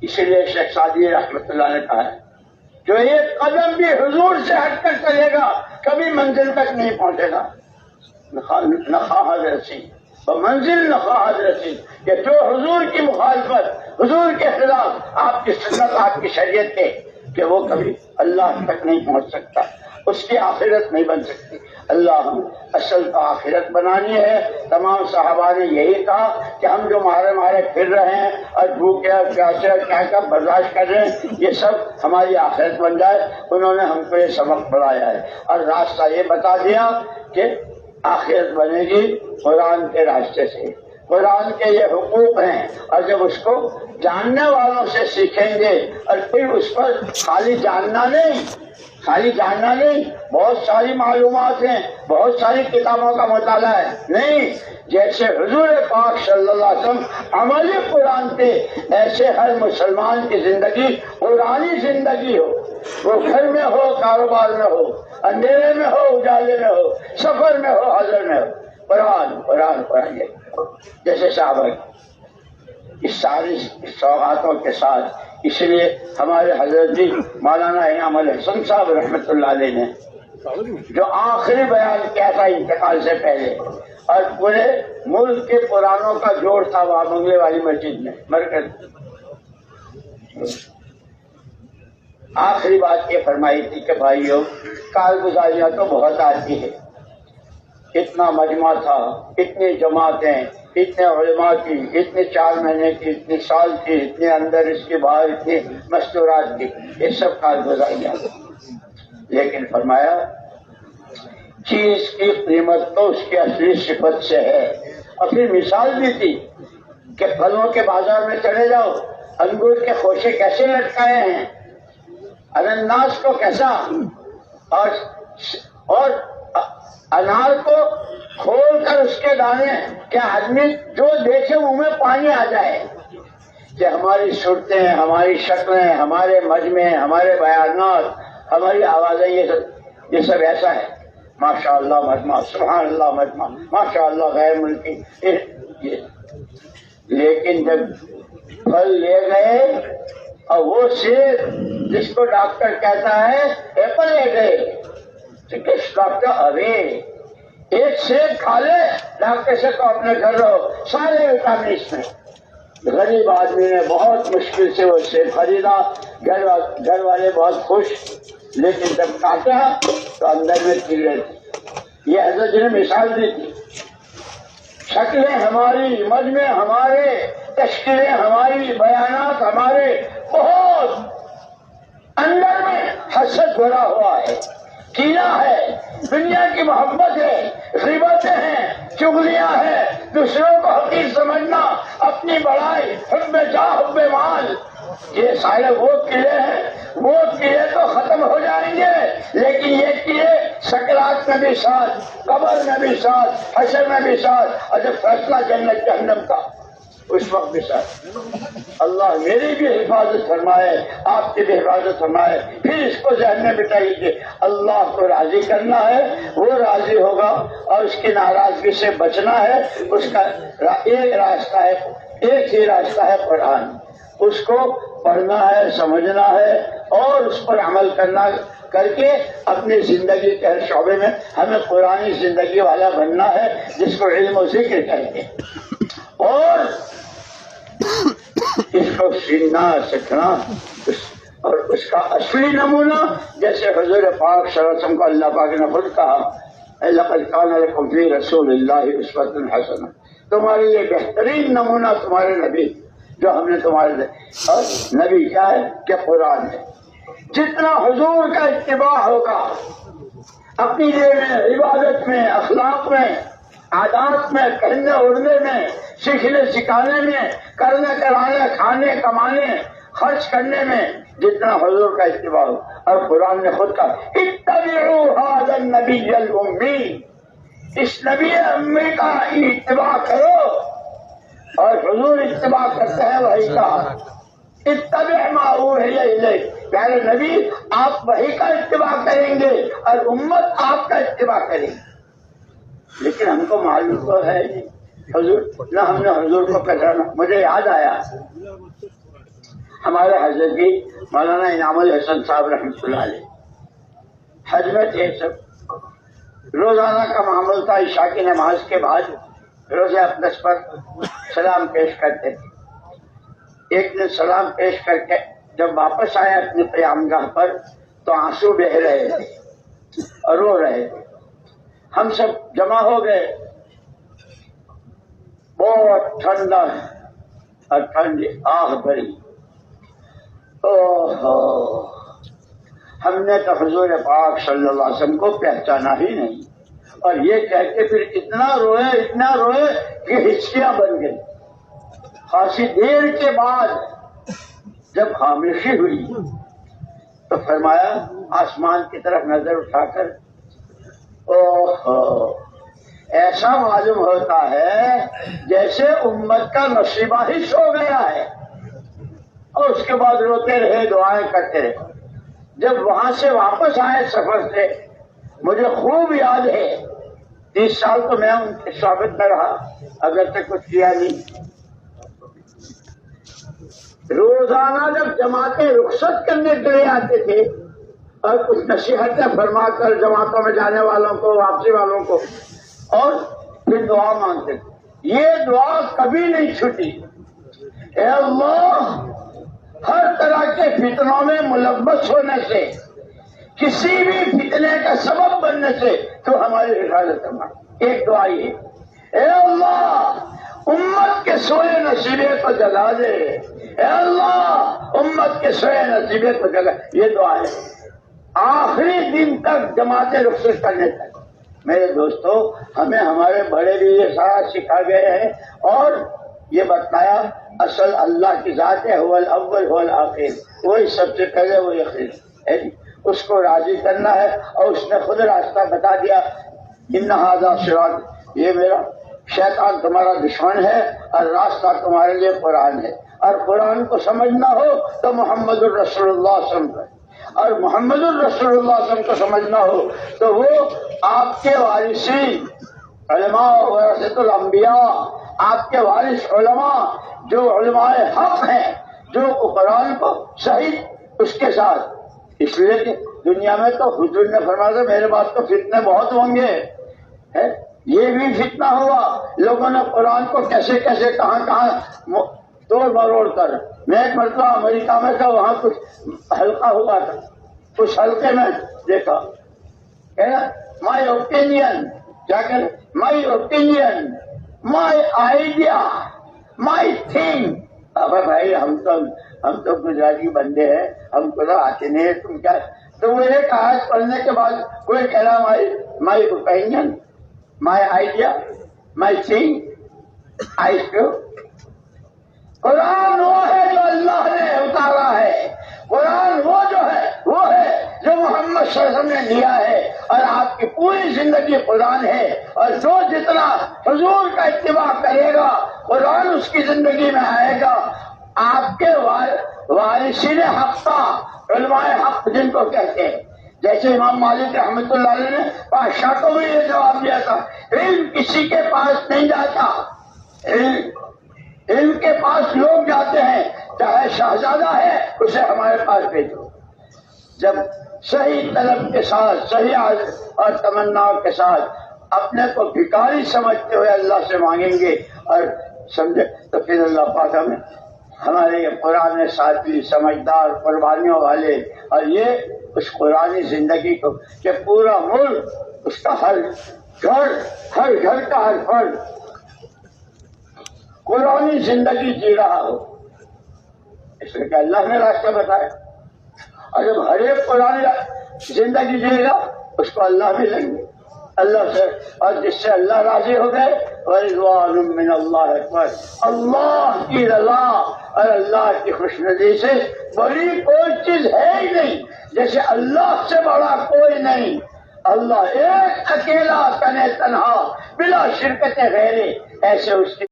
اسی لیے شیخ سعدی رحمۃ اللہ نے کہا ہے جو ایک قدم بھی حضور سے ہٹ کر چلے گا کبھی منزل تک نہیں پہنچے گا. نخواہ رسی منزل نخواہ رسی کہ جو حضور کی مخالفت، حضور کے خلاف، آپ کی سنت، آپ کی شریعت کے، کہ وہ کبھی اللہ تک نہیں پہنچ سکتا، اس کی آخرت نہیں بن سکتی. اللہ اصل تو آخرت بنانی ہے. تمام صحابہ نے یہی کہا کہ ہم جو مارے پھر رہے ہیں اور بھوکے اور پیاسے اور کیا برداشت کر رہے ہیں، یہ سب ہماری آخرت بن جائے. انہوں نے ہم کو یہ سبق پڑھایا ہے اور راستہ یہ بتا دیا کہ آخرت بنے گی قرآن کے راستے سے. قرآن کے یہ حقوق ہیں اور جب اس کو جاننے والوں سے سیکھیں گے اور پھر اس پر خالی جاننا نہیں، بہت ساری معلومات ہیں، بہت ساری کتابوں کا مطالعہ ہے نہیں. جیسے حضور پاک صلی اللہ علیہ وسلم عملی قرآن تھے، ایسے ہر مسلمان کی زندگی قرآنی زندگی ہو. وہ گھر میں ہو، کاروبار میں ہو، اندھیرے میں ہو، اجالے میں ہو، سفر میں ہو، حضر میں ہو، قرآن. جیسے صحابہ اس ساری سوغاتوں کے ساتھ. اس لیے ہمارے حضرت جی مولانا انعام الحسن صاحب رحمۃ اللہ علیہ نے جو آخری بیان کیا تھا انتقال سے پہلے، اور پورے ملک کے قرآنوں کا جوڑ تھا وہاں بنگلے والی مسجد میں مرکز. آخری بات یہ فرمائی تھی کہ بھائیو، کارگزاریاں تو بہت آتی ہے. اتنا مجمع تھا، اتنی جماعتیں، اتنے علماء کی، اتنے 4 مہینے کی، اتنے سال کی، اتنے اندر اس کے باہر اتنی مستورات کی، یہ سب کارگزاریاں. لیکن فرمایا چیز کی قیمت تو اس کی اصلی صفت سے ہے. اور پھر مثال بھی تھی کہ پھلوں کے بازار میں چلے جاؤ، انگور کے خوشے کیسے لٹکائے ہیں، انناس کو کیسا، اور انار کو کھول کر اس کے دانے، کیا آدمی جو دیکھے منہ میں پانی آ جائے. کہ ہماری صورتیں، ہماری شکلیں، ہمارے مجمع، ہمارے بیانات، ہماری آوازیں، یہ سب ایسا ہے. ماشاء اللہ مجمع، سبحان اللہ مجمع، ماشاء اللہ غیر ملکی. لیکن جب پھل لے گئے اور وہ سیب جس کو ڈاکٹر کہتا ہے ایپل لے گئے، ڈاکٹر ابھی ایک سیب کھا لے، ڈاکٹر سے تو اپنے گھر رہو، سارے وٹامنس میں. غریب آدمی نے بہت مشکل سے وہ سیب خریدا، گھر والے بہت خوش. لیکن جب کاٹا تو اندر میں کیڑے تھے. یہ حضرت جی نے مثال دی تھی. شکلیں ہماری، مجمع ہمارے، تشکیلیں ہماری، بیانات ہمارے، بہت اندر میں حسد بھرا ہوا ہے، کینہ ہے، دنیا کی محبت ہے، غیبتیں ہیں، چغلیاں ہیں، دوسروں کو حقیر سمجھنا، اپنی بڑائی، حب جاہ، حب مال. یہ سارے وہ کیڑے ہیں. وہ کیڑے تو ختم ہو جائیں گے، لیکن یہ کیڑے سکرات میں بھی ساتھ، قبر میں بھی ساتھ، حشر میں بھی ساتھ، اور جب فیصلہ جنت جہنم کا اس وقت بھی ساتھ. اللہ میری بھی حفاظت فرمائے، آپ کی بھی حفاظت فرمائے. پھر اس کو ذہن میں بٹھائیے کہ اللہ کو راضی کرنا ہے، وہ راضی ہوگا، اور اس کی ناراضگی سے بچنا ہے. اس کا ایک راستہ ہے، ایک ہی راستہ ہے قرآن. اس کو پڑھنا ہے، سمجھنا ہے، اور اس پر عمل کرنا، کر کے اپنی زندگی کے ہر شعبے میں ہمیں قرآنی زندگی والا بننا ہے، جس کو علم و ذکر کہتے ہیں. اور اس کو سیکھنا، سیکھنا، اور اس کا اصلی نمونہ جیسے حضور پاک صلی اللہ علیہ وسلم کو اللہ پاک نے خود کہا، لقد کان لکم فی رسول اللہ اسوۃ حسنہ. تمہارے لیے بہترین نمونہ تمہارے نبی جو ہم نے تمہارے لیے. اور نبی کیا ہے کہ قرآن ہے. جتنا حضور کا اتباع ہوگا عقیدے میں، عبادت میں، اخلاق میں، عادات میں، کہنے اڑنے میں، سیکھنے سکھانے میں، کرنے کرانے، کھانے کمانے، خرچ کرنے میں، جتنا حضور کا اتباع ہو. اور قرآن نے خود کہا اتبعوا ھذا النبی الامی، اس نبی امی کا اتباع کرو. اور حضور اتباع کرتے ہیں وہی کا، اتبع ما اوحی الیک. پیارے نبی آپ وہی کا اتباع کریں گے اور امت آپ کا اتباع کرے گی. لیکن ہم کو معلوم تو ہے نہیں حضور، نہ ہم نے حضور کو پہچانا. مجھے یاد آیا ہمارے حضرت جی مولانا انعام الحسن صاحب رحمۃ اللہ علیہ حج میں تھے. سب روزانہ کا معمول تھا، عشاء کی نماز کے بعد روزہ اقدس پر سلام پیش کرتے تھے. ایک دن سلام پیش کر کے جب واپس آئے اپنی قیام گاہ پر تو آنسو بہہ رہے تھے اور رو رہے تھے. ہم سب جمع ہو گئے، بہت ٹھنڈا ہے اور ٹھنڈی آہ بھری۔ ہم نے تو حضور پاک صلی اللہ علیہ وسلم کو پہچانا ہی نہیں، اور یہ کہہ کے پھر اتنا روئے کہ ہچکیاں بن گئی۔ خاصی دیر کے بعد جب خاموشی ہوئی تو فرمایا آسمان کی طرف نظر اٹھا کر، ایسا معلوم ہوتا ہے جیسے امت کا نصیبہ ہی سو گیا ہے۔ اور اس کے بعد روتے رہے، دعائیں کرتے رہے۔ جب وہاں سے واپس آئے سفر سے، مجھے خوب یاد ہے، 30 سال تو میں ان کے شاگرد میں رہا، اگر تک کچھ کیا نہیں۔ روزانہ جب جماعتیں رخصت کرنے کے لیے آتے تھے اور کچھ نصیحتیں فرما کر جماعتوں میں جانے والوں کو، واپسی والوں کو، اور پھر دعا مانگتے تھے۔ یہ دعا کبھی نہیں چھوٹی، اے اللہ ہر طرح کے فتنوں میں ملوث ہونے سے، کسی بھی فتنے کا سبب بننے سے تو ہماری حفاظت کرنا۔ ایک دعا یہ، اے اللہ امت کے سوئے نصیبے کو جگا دے، اے اللہ امت کے سوئے نصیبے کو جگا۔ یہ دعا ہے آخری دن تک جماعتیں رخصت کرنے تک۔ میرے دوستو، ہمیں ہمارے بڑے بھی یہ سارا سکھا گئے ہیں، اور یہ بتایا اصل اللہ کی ذات ہے، هو الاول هو الاخر، وہی سب سے پہلے وہی آخر، اس کو راضی کرنا ہے۔ اور اس نے خود راستہ بتا دیا، ان ھذا صراط، یہ میرا شیطان تمہارا دشمن ہے اور راستہ تمہارے لیے قرآن ہے، اور قرآن کو سمجھنا ہو تو محمد الرسول اللہ صلی اللہ علیہ وسلم، اور محمد الرسول اللہ صلی اللہ علیہ وسلم کو سمجھنا ہو تو وہ آپ کے وارثین علماء ورثۃ الانبیاء، آپ کے وارث علماء جو علماء حق ہیں، جو قرآن کو صحیح اس کے ساتھ، اس لیے کہ دنیا میں تو حضور نے فرمایا تھا میرے بعد تو فتنے بہت ہوں گے، یہ بھی فتنہ ہوا، لوگوں نے قرآن کو کیسے کیسے کہاں توڑ مروڑ کر۔ میں ایک مرتبہ امریکہ میں تھا، وہاں کچھ حلقہ ہوا تھا، اس حلقے میں دیکھا مائی اوپینین، کیا کہ مائی opinion, my idea, my thing. اب بھائی ہم تو گجراتی بندے ہیں، ہم کو تو آتے نہیں ہے، تم کیا؟ تو وہ ایک آیت پڑھنے کے بعد کوئی کہہ رہا my opinion, my idea, my thing, I view. قرآن وہ ہے جو اللہ نے اتارا ہے، قرآن وہ ہے جو محمد صلی اللہ علیہ وسلم نے لیا ہے، اور آپ کی پوری زندگی قرآن ہے، اور جو جتنا حضور کا اتباع کرے گا قرآن اس کی زندگی میں آئے گا۔ آپ کے وارثین حق کا، علماء حق جن کو کہتے ہیں، جیسے امام مالک رحمۃ اللہ علیہ نے بادشاہ کو بھی یہ جواب دیا تھا، علم کسی کے پاس نہیں جاتا، علم کے پاس لوگ جاتے ہیں، چاہے شہزادہ ہے اسے ہمارے پاس بھیجو۔ جب صحیح طلب کے ساتھ، صحیح اور تمنا کے ساتھ اپنے کو بھکاری سمجھتے ہوئے اللہ سے مانگیں گے اور سمجھے، تو پھر اللہ پاک ہمیں ہمارے یہ قرآن ساتھی، سمجھدار، قربانیوں والے، اور یہ اس قرآنی زندگی کو کہ پورا ملک، اس کا ہر گھر کا ہر فرد قرآنی زندگی جی رہا ہو، اس لیے کہ اللہ نے راستہ بتایا، اور جب ہر ایک قرآن زندگی جیے گا اس کو اللہ ملیں گے، اللہ سے، اور جس سے اللہ راضی ہو گئے، وَرِضْوَانٌ مِّنَ اللَّهِ اکبر، اللہ کی رضا اور اللہ کی خوشنودی سے بڑی کوئی چیز ہے ہی نہیں، جیسے اللہ سے بڑا کوئی نہیں، اللہ ایک اکیلا تنہا بلا شرکت غیرے، ایسے اس کی